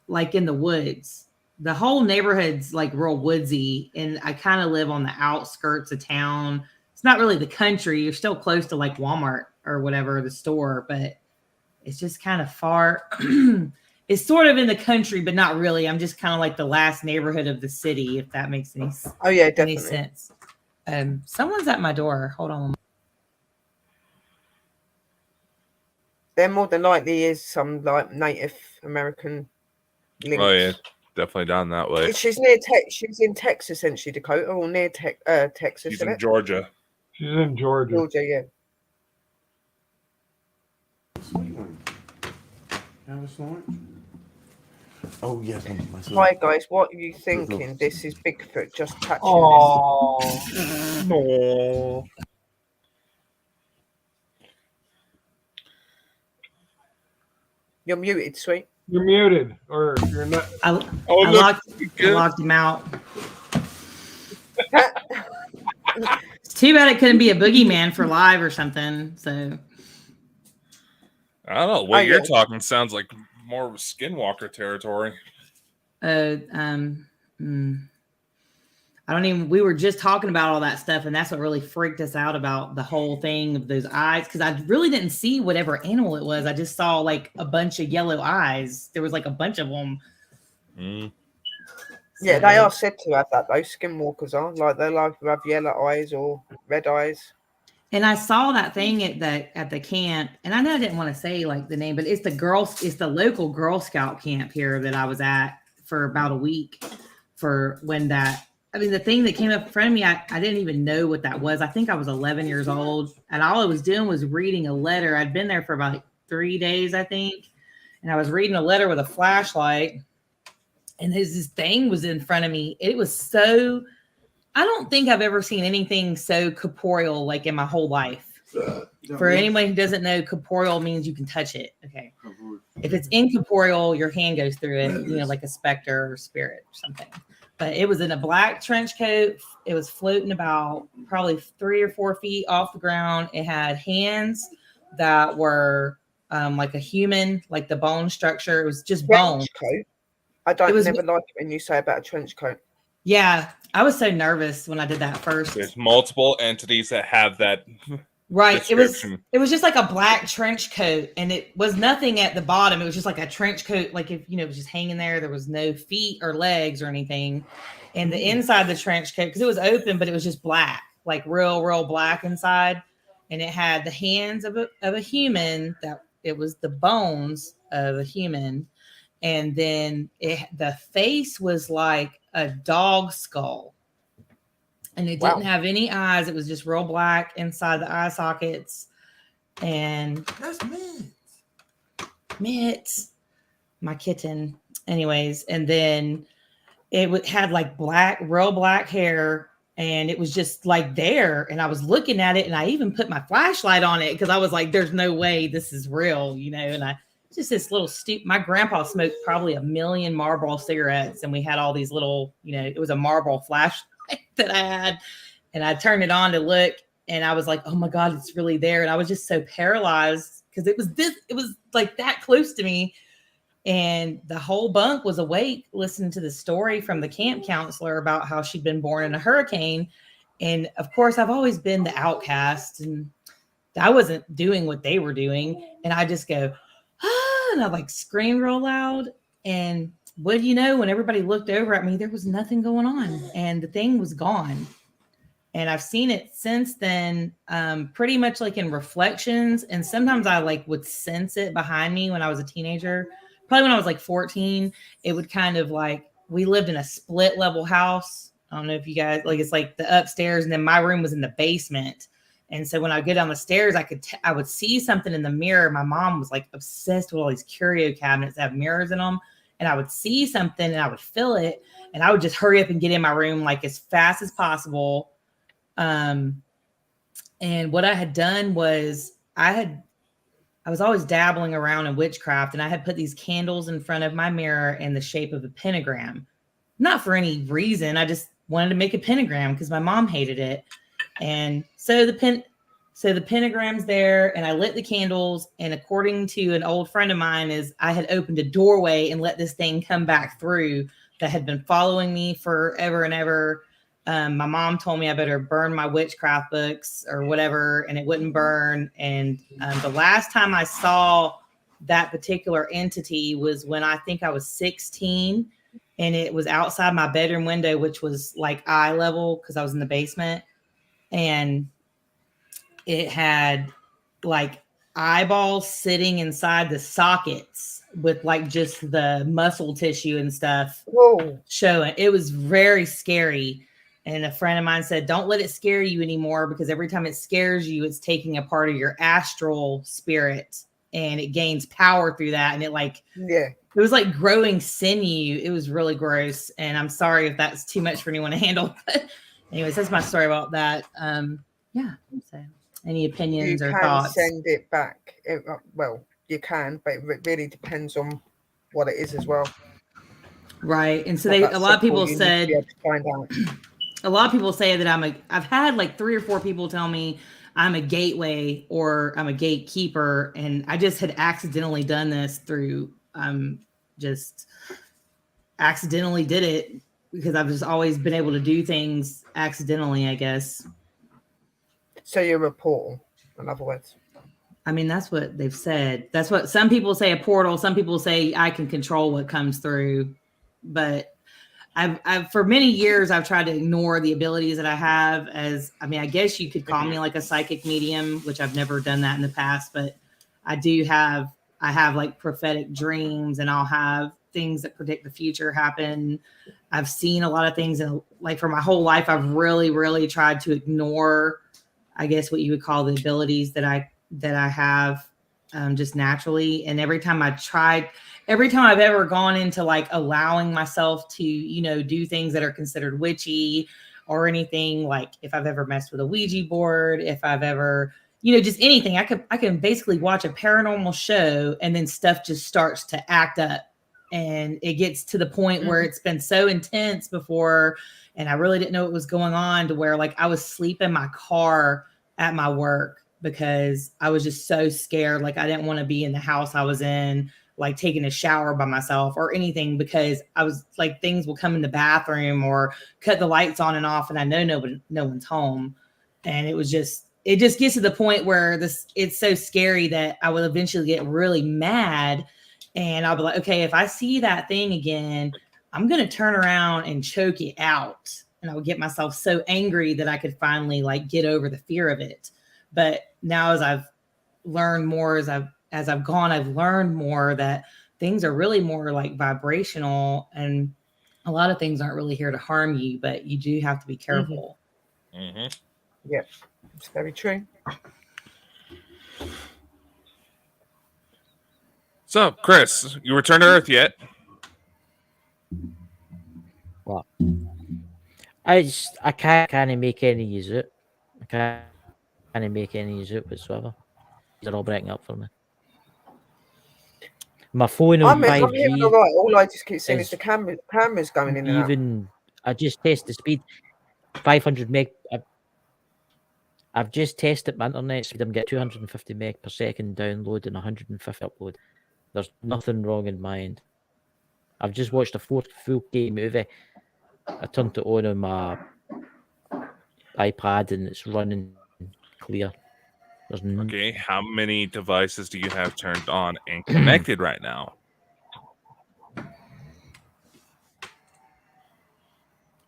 like in the woods. The whole neighborhood's like real woodsy. And I kind of live on the outskirts of town. It's not really the country. You're still close to like Walmart or whatever, the store, but it's just kind of far. It's sort of in the country, but not really. I'm just kind of like the last neighborhood of the city, if that makes any sense. Someone's at my door. Hold on. There more than likely is some like Native American links. Oh yeah, definitely down that way. She's near She's in Texas, isn't she, Dakota? Or near Texas? She's in Georgia. She's in Georgia. Georgia, yeah. Have a snort? Oh yes. Hi guys, what are you thinking? This is Bigfoot just touching Oh No. You're muted, sweet. You're muted, or you're not. I locked him out. It's too bad it couldn't be a boogeyman for live or something. So I don't know. What you're talking sounds like more of Skinwalker territory. I don't even, we were just talking about all that stuff, and that's what really freaked us out about the whole thing of those eyes, because I really didn't see whatever animal it was. I just saw like a bunch of yellow eyes. There was like a bunch of them. Yeah, they are said to have that. Those skinwalkers are like they like to have yellow eyes or red eyes. And I saw that thing at the camp, and I know I didn't want to say like the name, but it's the local Girl Scout camp here that I was at for about a week. For when that, I mean, the thing that came up in front of me, I didn't even know what that was. I think I was 11 years old, and all I was doing was reading a letter. I'd been there for about 3 days, I think, and I was reading a letter with a flashlight, and this thing was in front of me. It was so, I don't think I've ever seen anything so corporeal like in my whole life. For anyone who doesn't know, corporeal means you can touch it. Okay. If it's incorporeal, your hand goes through it, you know, like a specter or spirit or something. But it was in a black trench coat. It was floating about probably 3 or 4 feet off the ground. It had hands that were like a human, like the bone structure. It was just bone. Coat. I never like it when you say about a trench coat. Yeah, I was so nervous when I did that first. There's multiple entities that have that. Right. It was just like a black trench coat, and it was nothing at the bottom. It was just like a trench coat, like if it was just hanging there. There was no feet or legs or anything. And the inside of the trench coat, because it was open, but it was just black, like real black inside. And it had the hands of a human, that it was the bones of a human. And then the face was like a dog skull. And it didn't have any eyes. It was just real black inside the eye sockets. And that's Mitts, my kitten. Anyways, and then it had like real black hair. And it was just like there. And I was looking at it, and I even put my flashlight on it because I was like, there's no way this is real, you know. And just this little my grandpa smoked probably 1 million Marlboro cigarettes. And we had all these little, you know, it was a Marlboro flashlight that I had, and I turned it on to look, and I was like, oh my God, it's really there. And I was just so paralyzed because it was like that close to me. And the whole bunk was awake listening to the story from the camp counselor about how she'd been born in a hurricane. And of course, I've always been the outcast, and I wasn't doing what they were doing. And I just go, ah, and I like scream real loud. And what do you know, when everybody looked over at me, there was nothing going on, and the thing was gone. And I've seen it since then, pretty much like in reflections. And sometimes I like would sense it behind me when I was a teenager. Probably when I was like 14, it would kind of like we lived in a split level house. I don't know if you guys like, it's like the upstairs, and then my room was in the basement. And so when I go down the stairs, I would see something in the mirror. My mom was like obsessed with all these curio cabinets that have mirrors in them. And I would see something and I would feel it. And I would just hurry up and get in my room like as fast as possible. And what I had done was I was always dabbling around in witchcraft, and I had put these candles in front of my mirror in the shape of a pentagram. Not for any reason. I just wanted to make a pentagram because my mom hated it. And so the pentagram's there, and I lit the candles. And according to an old friend of mine, I had opened a doorway and let this thing come back through that had been following me forever and ever. My mom told me I better burn my witchcraft books or whatever, and it wouldn't burn. And the last time I saw that particular entity was when I think I was 16, and it was outside my bedroom window, which was like eye level because I was in the basement. And it had like eyeballs sitting inside the sockets with like just the muscle tissue and stuff showing. It was very scary. And a friend of mine said, don't let it scare you anymore, because every time it scares you, it's taking a part of your astral spirit and it gains power through that. And it was like growing sinew. It was really gross. And I'm sorry if that's too much for anyone to handle. But anyways, that's my story about that. Yeah. So any opinions or thoughts? You can send it back. Well, you can, but it really depends on what it is as well. Right. And so a lot of people said, a lot of people say that I've had like 3 or 4 people tell me I'm a gateway or I'm a gatekeeper. And I just had accidentally done this through, just accidentally did it because I've just always been able to do things accidentally, I guess. So you're a portal, in other words. I mean, that's what they've said. That's what some people say, a portal. Some people say I can control what comes through. But I've for many years, I've tried to ignore the abilities that I have I guess you could call me like a psychic medium, which I've never done that in the past, but I have like prophetic dreams, and I'll have things that predict the future happen. I've seen a lot of things, and like for my whole life, I've really, really tried to ignore, I guess, what you would call the abilities that I have just naturally. And every time I've ever gone into like allowing myself to, do things that are considered witchy or anything, like if I've ever messed with a Ouija board, if I've ever, just anything, I can basically watch a paranormal show and then stuff just starts to act up. And it gets to the point where it's been so intense before, and I really didn't know what was going on, to where like I was sleep in my car at my work because I was just so scared. Like I didn't want to be in the house I was in, like taking a shower by myself or anything, because I was like, things will come in the bathroom or cut the lights on and off, and I know no one's home. And it just gets to the point where it's so scary that I will eventually get really mad, and I'll be like, okay, if I see that thing again, I'm going to turn around and choke it out. And I would get myself so angry that I could finally like get over the fear of it. But now as I've learned more, as I've gone, I've learned more that things are really more like vibrational, and a lot of things aren't really here to harm you, but you do have to be careful. Mm-hmm. Yeah, it's very true. So, Chris, you returned to Earth yet? What? I can't make any use of it. I can't make any use of it whatsoever. They're all breaking up for me. My phone on 5G. All I just keep seeing is the cameras going in and out. I just test the speed. 500 meg. I've just tested my internet speed. I'm getting 250 meg per second download and 150 upload. There's nothing wrong in my end. I've just watched a 4K movie. I turned it on my iPad and it's running clear. Okay, how many devices do you have turned on and connected right now?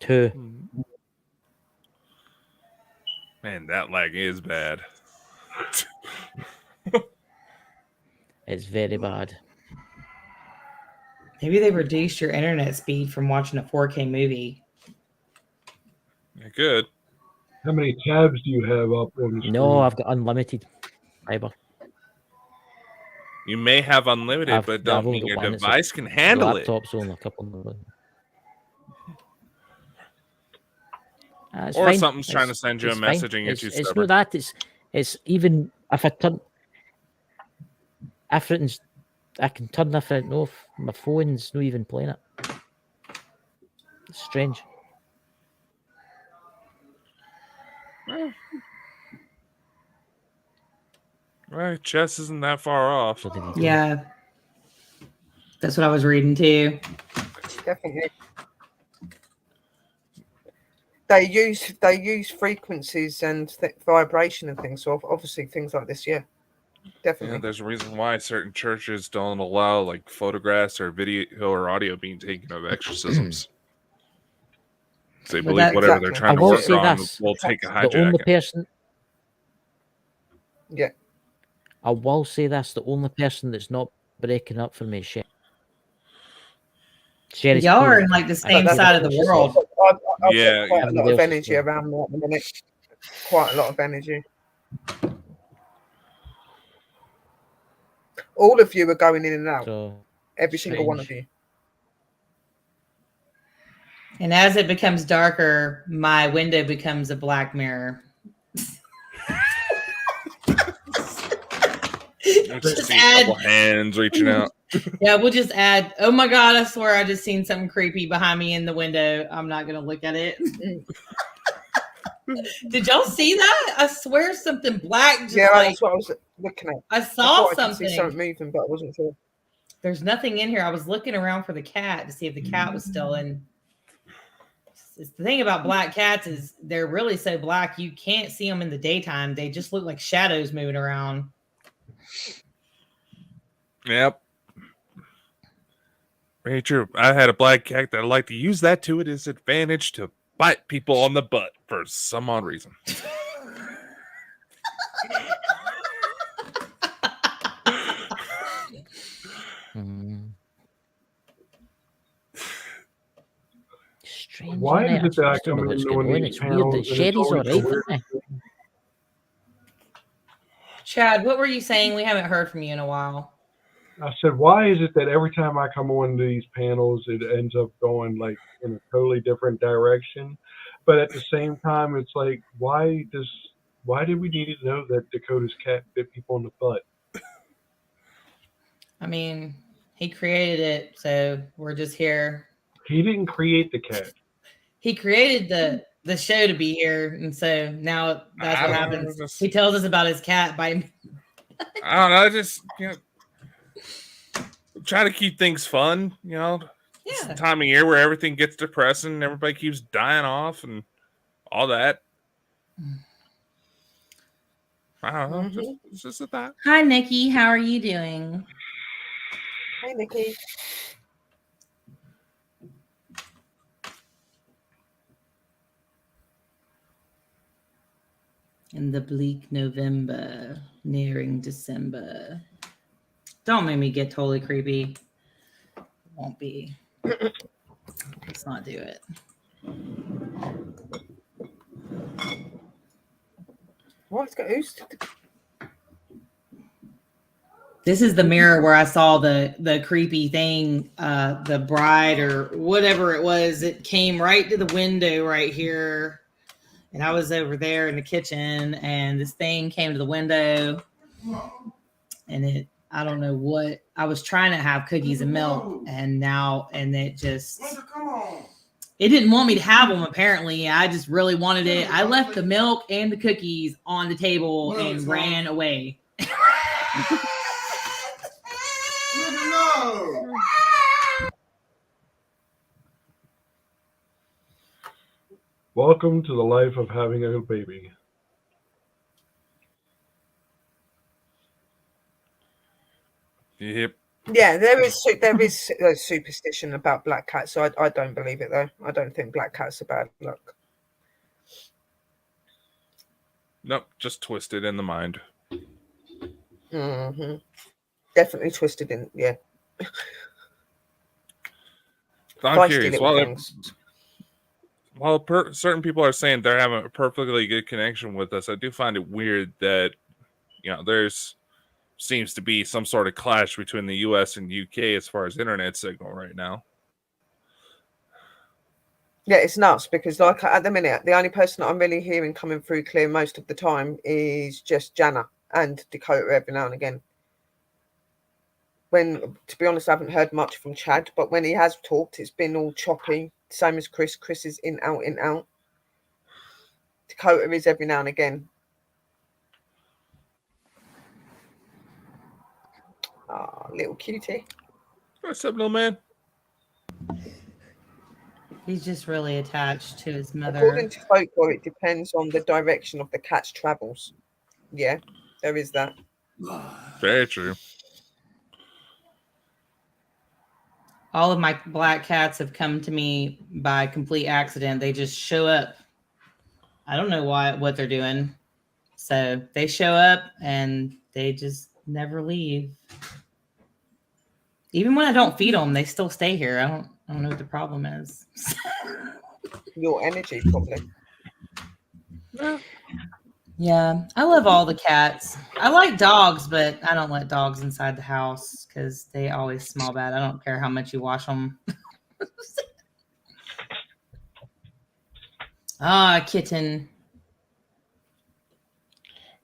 2. Man, that lag is bad. It's very bad. Maybe they reduced your internet speed from watching a 4K movie. Yeah, good. How many tabs do you have up on the screen? No, I've got unlimited fiber. You may have unlimited, but don't mean your device can handle it. Laptop's only a couple of or fine. something's trying to send you a message and you're too It's stubborn. not that. It's even if I turn everything's, I can turn everything off. My phone's not even playing it. It's strange. Right, chess isn't that far off. Yeah, that's what I was reading too. Definitely. They use frequencies and vibration and things. So obviously things like this, yeah, definitely. Yeah, there's a reason why certain churches don't allow like photographs or video or audio being taken of exorcisms. They believe whatever they're trying to work on will take a hijack. The only person. Yeah. I will say this: the only person that's not breaking up for me is Sherry. Y'all are in like the same side of the world. I've got quite a lot of energy around me at the minute. Quite a lot of energy. All of you are going in and out. So, every single one of you. And as it becomes darker, my window becomes a black mirror. Just see a couple hands reaching out. Yeah, we'll just add. Oh my God! I swear I just seen something creepy behind me in the window. I'm not gonna look at it. Did y'all see that? I swear something black. Just that's what I was looking at. I saw something. I could see something moving, but I wasn't sure. There's nothing in here. I was looking around for the cat to see if the cat was still in. It's the thing about black cats is they're really so black you can't see them in the daytime. They just look like shadows moving around. Yep. Very true. I had a black cat that I like to use that to its advantage to bite people on the butt for some odd reason. Strange. Why is it that I come in knowing it's weird that Sherry's all right for me. Chad, what were you saying? We haven't heard from you in a while. I said, why is it that every time I come on these panels, it ends up going like in a totally different direction? But at the same time, it's like, why did we need to know that Dakota's cat bit people in the butt? I mean, he created it, so we're just here. He didn't create the cat. He created the show to be here, and so now that's what happens. He tells us about his cat by. I don't know. Just try to keep things fun. It's the time of year where everything gets depressing, and everybody keeps dying off, and all that. I don't know. It's just a thought. Hi, Nikki. How are you doing? Hi, Nikki. In the bleak November, nearing December. Don't make me get totally creepy. It won't be. Let's not do it. What's got who's? This is the mirror where I saw the creepy thing, the bride or whatever it was. It came right to the window right here. And I was over there in the kitchen, and this thing came to the window, and I don't know what, I was trying to have cookies and milk, and it just, it didn't want me to have them, apparently. I just really wanted it. I left the milk and the cookies on the table and ran away. Welcome to the life of having a baby. Yep. Yeah, there is a superstition about black cats, so I don't believe it though. I don't think black cats are bad luck. Nope, just twisted in the mind. Mm-hmm. Definitely twisted in, yeah. I'm Feisty curious. little things. While certain people are saying they're having a perfectly good connection with us, I do find it weird that there's seems to be some sort of clash between the U.S. and UK as far as internet signal right now. Yeah, it's nuts because like at the minute, the only person that I'm really hearing coming through clear most of the time is just Jana and Dakota every now and again. When, to be honest, I haven't heard much from Chad, but when he has talked, it's been all choppy. Same as Chris. Chris is in, out, in, out. Dakota is every now and again. Ah, little cutie. What's up, little man? He's just really attached to his mother. According to folklore, it depends on the direction of the cat's travels. Yeah, there is that. Very true. All of my black cats have come to me by complete accident. They just show up. I don't know what they're doing. So they show up and they just never leave. Even when I don't feed them, they still stay here. I don't know what the problem is. Your energy, probably. Yeah, I love all the cats. I like dogs, but I don't let dogs inside the house because they always smell bad. I don't care how much you wash them. Kitten.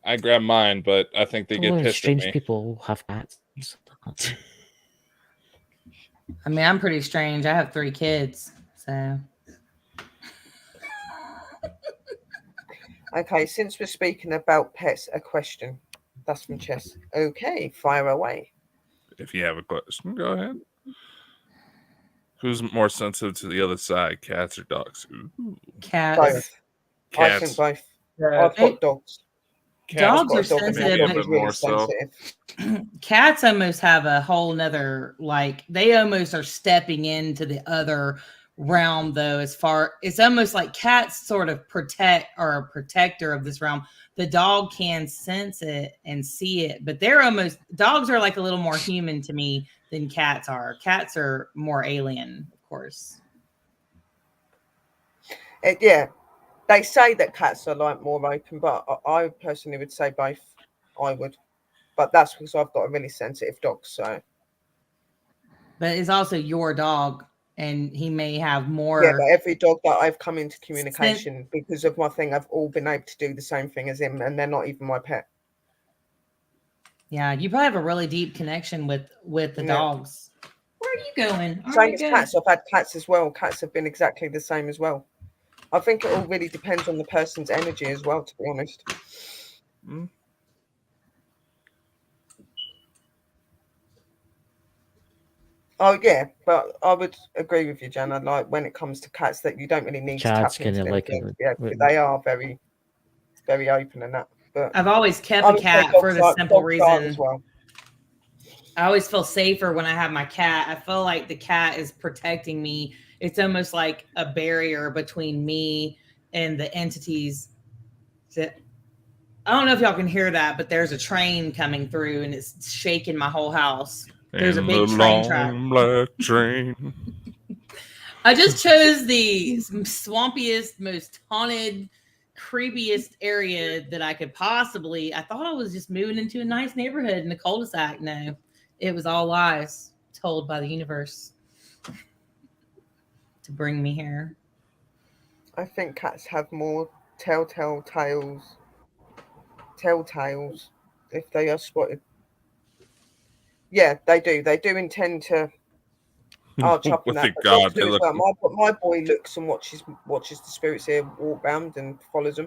I grab mine, but I think they get pissed strange at me. People have cats. I mean, I'm pretty strange. I have 3 kids, so. Okay, since we're speaking about pets, a question. That's from Chess. Okay, fire away. If you have a question, go ahead. Who's more sensitive to the other side, cats or dogs? Ooh. Cats. Both. Cats. I think both. Yeah. I've got dogs. Dogs are I've got a dog sensitive, and but he's really sensitive. Cats almost have a whole nother, like, they almost are stepping into the other realm, though. As far, it's almost like cats sort of protect, or a protector of this realm. The dog can sense it and see it, but dogs are like a little more human to me than cats are. Cats are more alien, of course. Yeah, they say that cats are like more open, but I personally would say both. I would, but that's because I've got a really sensitive dog. So, but it's also your dog, and he may have more. Yeah, but every dog that I've come into communication because of my thing, I've all been able to do the same thing as him, and they're not even my pet. Yeah, you probably have a really deep connection with the dogs. Where are you going? Same as cats. I've had cats as well. Cats have been exactly the same as well. I think it all really depends on the person's energy as well, to be honest. Mm. Oh yeah, but I would agree with you, Jana. Like when it comes to cats, that you don't really need Chad's to tap into them. like they are very, very open and that. But I've always kept a cat for the simple reason. As well. I always feel safer when I have my cat. I feel like the cat is protecting me. It's almost like a barrier between me and the entities. That I don't know if y'all can hear that, but there's a train coming through and it's shaking my whole house. There's a big train track. Black train. I just chose the swampiest, most haunted, creepiest area that I could possibly. I thought I was just moving into a nice neighborhood in the cul-de-sac. No, it was all lies told by the universe to bring me here. I think cats have more telltales if they are spotted. Yeah, they do. They do intend to. Oh, chopping that. God, my boy looks and watches the spirits here walk round and follows them.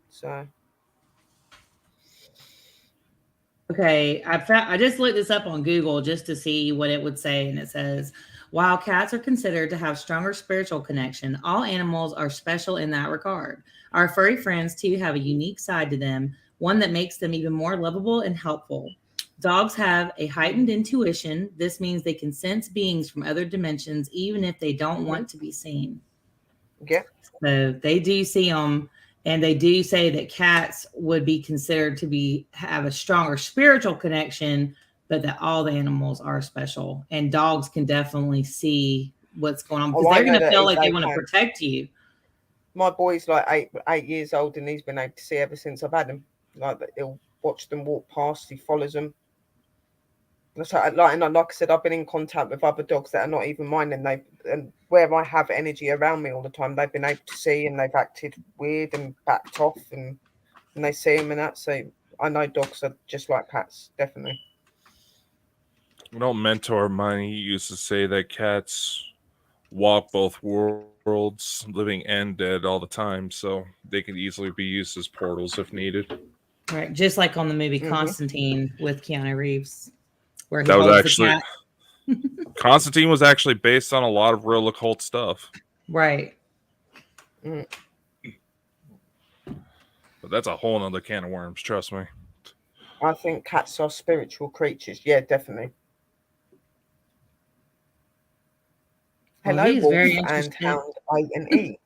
So. Okay, I just looked this up on Google just to see what it would say, and it says, while cats are considered to have stronger spiritual connection, all animals are special in that regard. Our furry friends, too, have a unique side to them, one that makes them even more lovable and helpful. Dogs have a heightened intuition. This means they can sense beings from other dimensions, even if they don't want to be seen. Yeah. So they do see them. And they do say that cats would be considered to have a stronger spiritual connection but that all the animals are special, and dogs can definitely see what's going on Oh, because I they're know going to that feel like they they want to can. protect you. My boy's like eight years old, and he's been able to see ever since I've had him. Like he'll watch them walk past, he follows them. And like I said, I've been in contact with other dogs that are not even mine, and where I have energy around me all the time, they've been able to see, and they've acted weird and backed off, and they see them and that. So I know dogs are just like cats, definitely. You know, mentor of mine, he used to say that cats walk both worlds, living and dead, all the time, so they can easily be used as portals if needed. Right, just like on the movie Mhm. Constantine with Keanu Reeves, where he That was holds actually the cat. Constantine was actually based on a lot of real occult stuff. Right. Mm. But that's a whole nother can of worms, trust me. I think cats are spiritual creatures. Yeah, definitely. Well, Hello, he is Wolf very and interested. Hound A and E.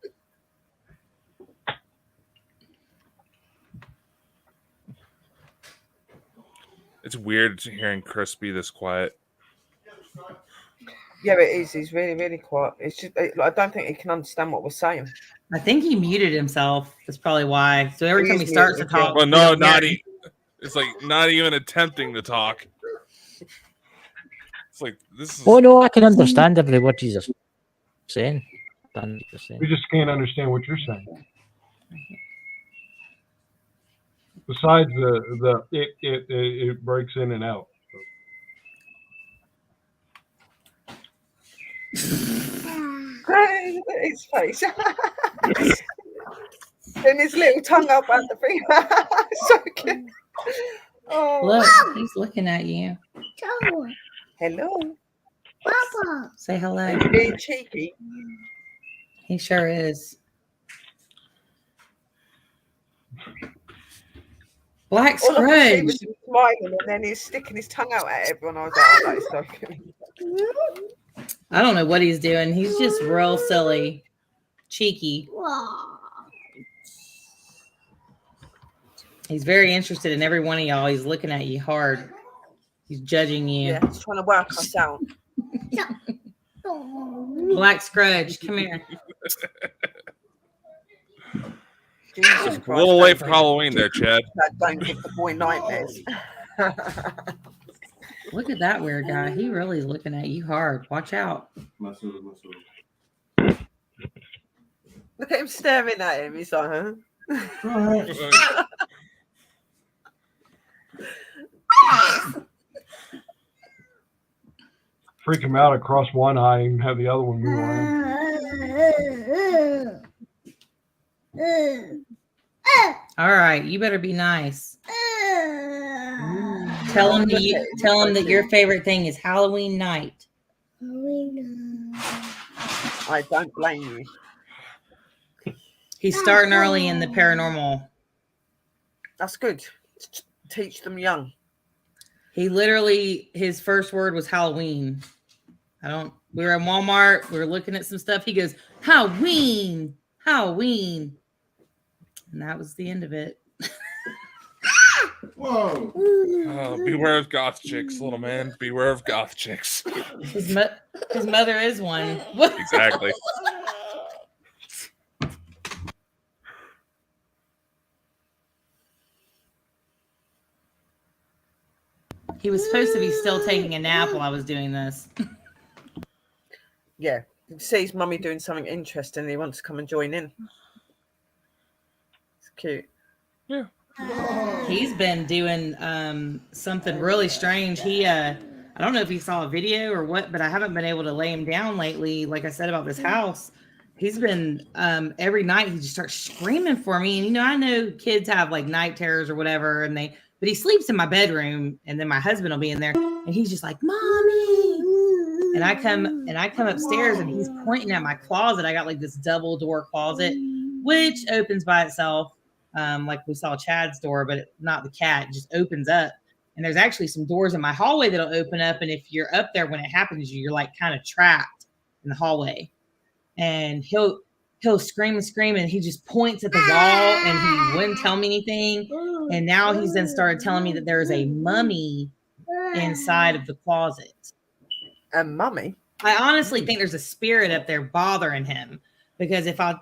It's weird hearing Chris be this quiet. Yeah, it is. He's really, really quiet. It's just I don't think he can understand what we're saying. I think he muted himself. That's probably why. So every He time is he starts to muted, yeah. talk, Well, we no, don't hear him. it's like not even attempting to talk. It's like this is. Oh no, I can understand every word you're saying. 100%. We just can't understand what you're saying. Besides it breaks in and out. Look at his face. And his little tongue up at the thing. So cute. Oh, Look, he's looking at you. hello. Say hello. Are you being cheeky? He sure is. Black All I could see was Scrooge. him smiling, and then he's sticking his tongue out at everyone. I was like, oh, that is so cute. I don't know what he's doing. He's just real silly, cheeky. He's very interested in every one of y'all. He's looking at you hard. He's judging you. Yeah, he's trying to work us out. Black Scrooge, come here. Jesus A Christ, little late for Halloween there, Chad. that don't give the boy nightmares. Look at that weird guy. He really is looking at you hard. Watch out. Look at him staring at him. He's like, huh? Freak him out across one eye and have the other one move on. All right, you better be nice. Tell him that your favorite thing is Halloween night. I don't blame you. He's starting early in the paranormal. That's good. Teach them young. He literally, his first word was Halloween. We were in Walmart. We were looking at some stuff. He goes, Halloween, Halloween. And that was the end of it. Whoa. Beware of goth chicks, little man. Beware of goth chicks. His mother is one. Exactly. He was supposed to be still taking a nap while I was doing this. Yeah. You see his mummy doing something interesting. He wants to come and join in. It's cute. Yeah. He's been doing something really strange. I don't know if he saw a video or what, but I haven't been able to lay him down lately. Like I said about this house, he's been every night he just starts screaming for me. And I know kids have like night terrors or whatever, but he sleeps in my bedroom, and then my husband will be in there, and he's just like, "Mommy!" And I come upstairs, and he's pointing at my closet. I got like this double door closet, which opens by itself. Like we saw Chad's door, but not the cat. It just opens up. And there's actually some doors in my hallway that'll open up. And if you're up there when it happens, you're like kind of trapped in the hallway. And he'll scream and scream, and he just points at the wall, and he wouldn't tell me anything. And now he's then started telling me that there's a mummy inside of the closet. And mummy. I honestly think there's a spirit up there bothering him because I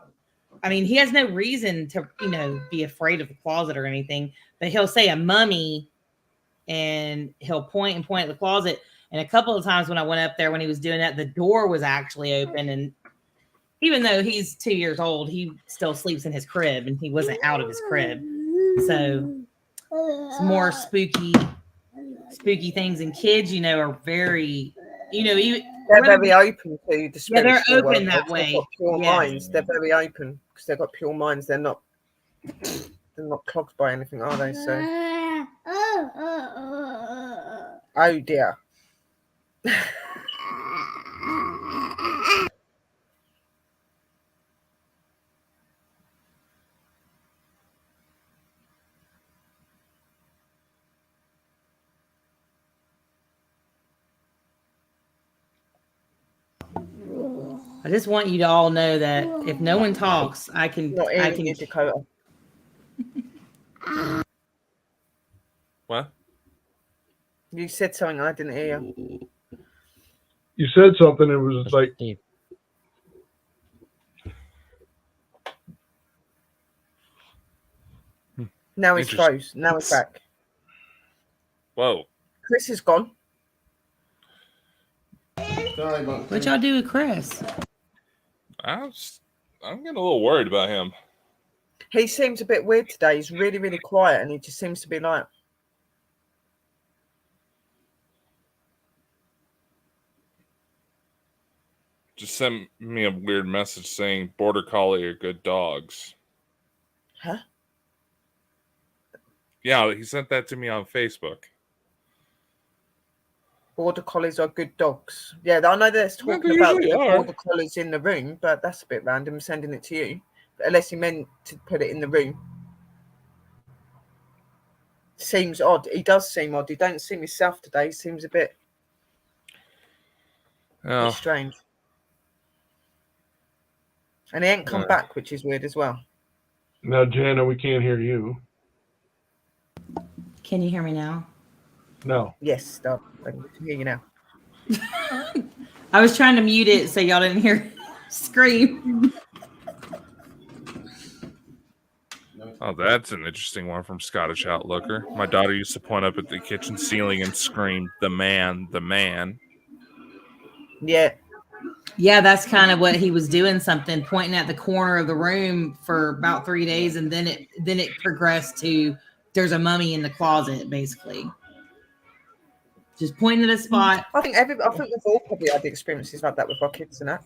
mean, he has no reason to, be afraid of the closet or anything, but he'll say a mummy and he'll point at the closet. And a couple of times when I went up there, when he was doing that, the door was actually open. And even though he's 2 years old, he still sleeps in his crib and he wasn't out of his crib. So it's more spooky things. And kids, are very, they're very open to the spiritual they're open world. that way. They've got pure minds. They're very open because they've got pure minds. They're not clogged by anything, are they? So, oh dear. I just want you to all know that if no one talks, I can. You, Dakota. What? You said something. I didn't hear you. You said something. It was like. Now he's froze. Now he's back. Whoa. Chris is gone. What y'all do with Chris? I'm getting a little worried about him. He seems a bit weird today. He's really, really quiet, and he just seems to be like. Just sent me a weird message saying Border Collie are good dogs. Huh? Yeah, he sent that to me on Facebook. Border Collies are good dogs. Yeah, I know there's talking about the Border Collies in the room, but that's a bit random sending it to you. But unless you meant to put it in the room. Seems odd. He does seem odd. He don't seem himself today. He seems a bit strange. And he ain't come back, which is weird as well. Now, Jana, we can't hear you. Can you hear me now? No. Yes, stop. I can hear you now. I was trying to mute it so y'all didn't hear scream. Oh, that's an interesting one from Scottish Outlooker. My daughter used to point up at the kitchen ceiling and scream, "The man, the man." Yeah. Yeah, that's kind of what he was doing, something pointing at the corner of the room for about 3 days, and then it progressed to there's a mummy in the closet, basically. Just pointing at a spot. I think we've all probably had experiences like that with our kids and that.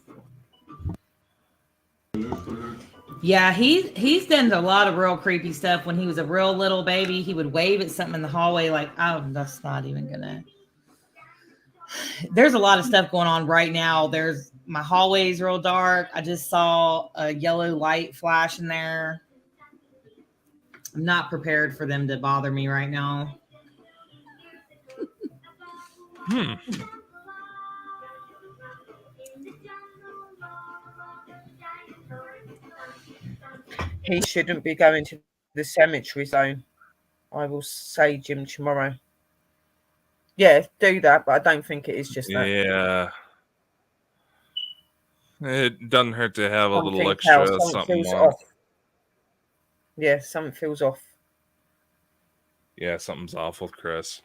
Yeah, he's done a lot of real creepy stuff. When he was a real little baby, he would wave at something in the hallway like, oh, that's not even gonna. There's a lot of stuff going on right now. My hallway's real dark. I just saw a yellow light flash in there. I'm not prepared for them to bother me right now. He shouldn't be going to the cemetery zone. I will say Jim tomorrow. Yeah, do that, but I don't think it is just that. Yeah. It doesn't hurt to have a Something little extra else, something feels on. off. Yeah, something feels off. Yeah, something's off with Chris.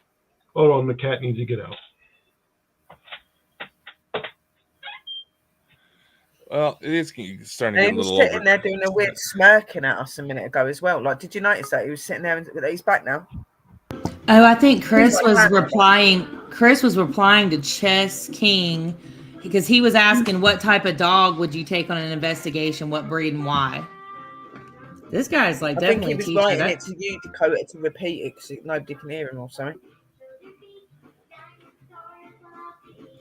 Hold on, the cat needs to get out. Well, it is starting to And get he a was little sitting there doing a weird smirking at us a minute ago as well. Like, did you notice that? He was sitting there and he's back now. Oh, I think Chris was replying. Chris was replying to Chess King because he was asking what type of dog would you take on an investigation, what breed and why. This guy's like definitely. I think he was writing it to you, Dakota, to repeat it because nobody can hear him or something.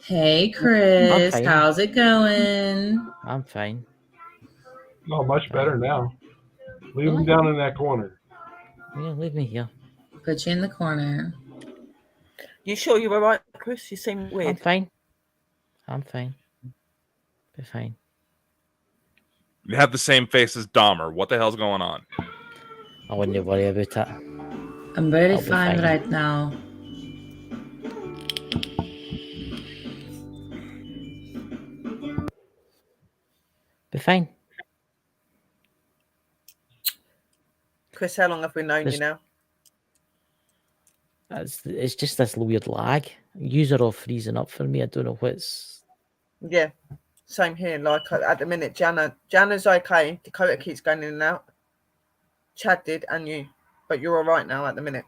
Hey, Chris, how's it going? I'm fine. Oh, much better now. Leave him down in that corner. Yeah, leave me here. Put you in the corner. You sure you were right, Chris? You seem weird. I'm fine. Be fine. You have the same face as Dahmer. What the hell's going on? I wouldn't worry about it. I'm very I'll be fine fine right now. Be fine. Chris, how long have we known you This- now? It's just this weird lag. User all freezing up for me. I don't know what's. Yeah, same here. Like at the minute, Jana's okay. Dakota keeps going in and out. Chad did, and you, but you're all right now at the minute.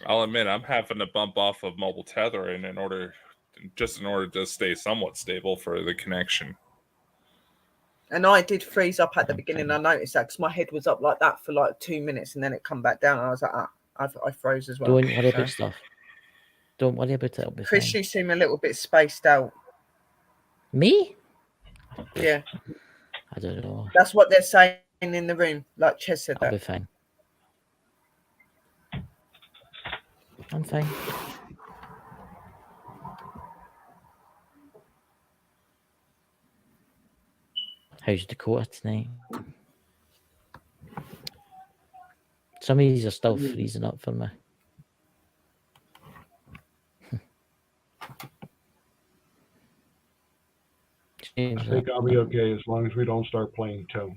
I'll admit I'm having to bump off of mobile tethering in order to stay somewhat stable for the connection. And I did freeze up at the beginning. I noticed that because my head was up like that for like 2 minutes, and then it come back down. And I was like, I froze as well. Don't worry about stuff. Don't worry about it. It'll be Chris, fine. you seem a little bit spaced out. Me? Yeah, I don't know. that's what they're saying in the room. Like Ches said I'll that. be fine. I'm fine. How's Dakota tonight? Some of these are still freezing up for me. I think I'll be okay as long as we don't start playing tones.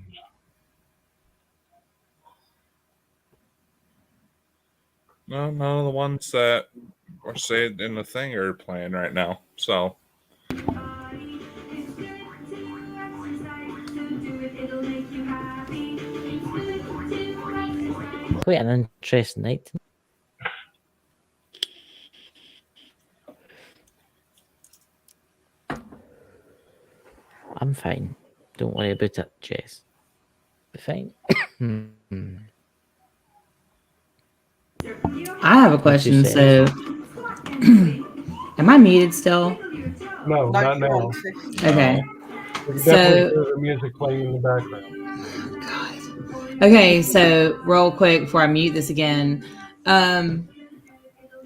No, none of the ones that are saved in the thing are playing right now. So Quite an interesting night. I'm fine. Don't worry about it, Jess. Be fine. I have a question. So, am I muted still? No, not now. Okay. We can So- definitely hear the music playing in the background. Okay, so real quick before I mute this again,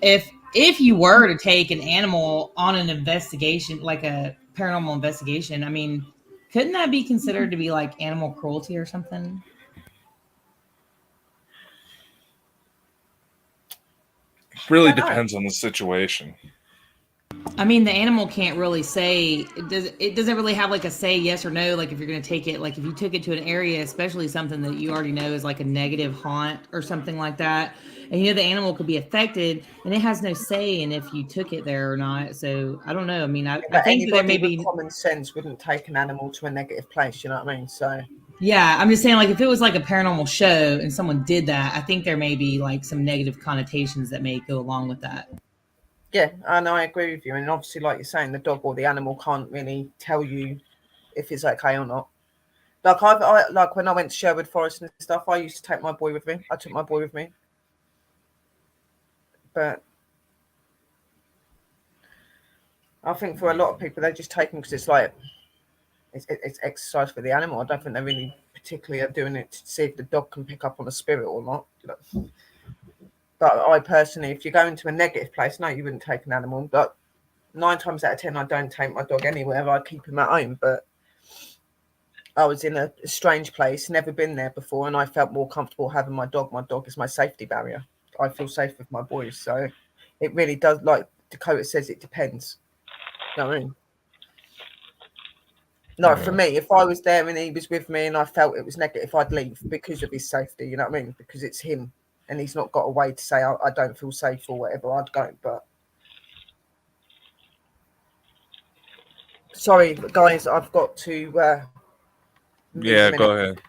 if you were to take an animal on an investigation, like a paranormal investigation, I mean, couldn't that be considered to be like animal cruelty or something? it really depends on the situation. I mean, the animal can't really say it doesn't really have like a say yes or no. Like if you're going to take it, like if you took it to an area, especially something that you already know is like a negative haunt or something like that, and you know the animal could be affected, and it has no say in if you took it there or not. So I don't know. I mean, I But think that there may anybody be with common sense wouldn't take an animal to a negative place. You know what I mean? So yeah. I'm just saying, like if it was like a paranormal show and someone did that, I think there may be like some negative connotations that may go along with that. yeah, and I agree with you. And obviously, like you're saying, the dog or the animal can't really tell you if it's okay or not. Like I like when I went to Sherwood Forest and stuff, I used to take my boy with me. I took my boy with me, but I think for a lot of people, they just take them because it's like it's exercise for the animal. I don't think they really particularly are doing it to see if the dog can pick up on a spirit or not. But I personally, if you go into a negative place, no, you wouldn't take an animal. But 9 times out of 10, I don't take my dog anywhere. I keep him at home. But I was in a strange place, never been there before, and I felt more comfortable having my dog. My dog is my safety barrier. I feel safe with my boys. So it really does, like Dakota says, it depends. You know what I mean? No, for me, if I was there and he was with me and I felt it was negative, I'd leave because of his safety. You know what I mean? Because it's him and he's not got a way to say, I don't feel safe or whatever. I'd go. But sorry, guys, I've got to. Leave Yeah, a minute. go ahead.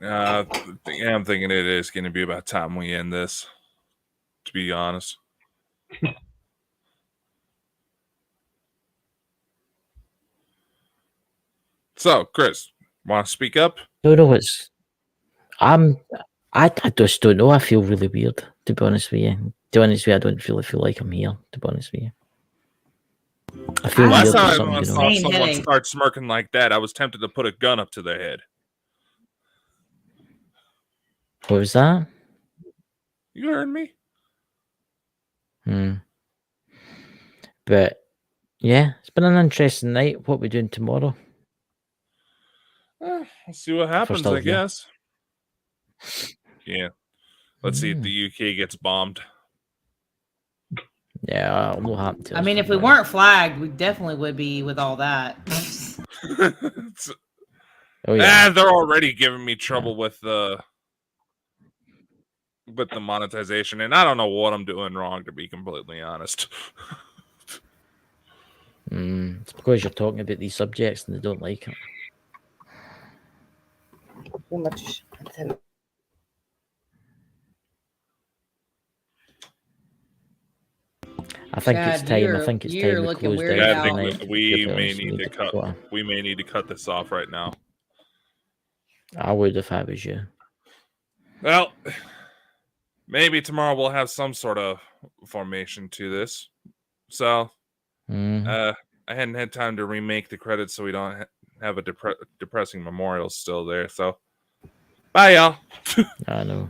I'm thinking it is going to be about time we end this, to be honest. So, Chris, want to speak up? Don't know what's. I just don't know. I feel really weird, to be honest with you. To be honest with you, I don't really feel like I'm here, to be honest with you. I feel Last weird. Last There's time I something saw going on. Same someone headache. start smirking like that, I was tempted to put a gun up to their head. What was that? You heard me? But yeah, it's been an interesting night. What we doing tomorrow? We'll see what happens, still I here. guess. Yeah. Let's see if the UK gets bombed. Yeah, it won't happen to I us, mean, don't if we worry. weren't flagged, we definitely would be with all that. Oh yeah. They're already giving me trouble with the monetization, and I don't know what I'm doing wrong, to be completely honest. It's because you're talking about these subjects and they don't like it. Too much attention. I think it's Chad, time. I think it's you're time we looking close weirded down Yeah, I for out. the think night. we may because need to cut. go. We may need to cut this off right now. I would if I was you. Well, maybe tomorrow we'll have some sort of formation to this. So, Mhm. I hadn't had time to remake the credits, so we don't have a depressing memorial still there. So, bye, y'all. I know.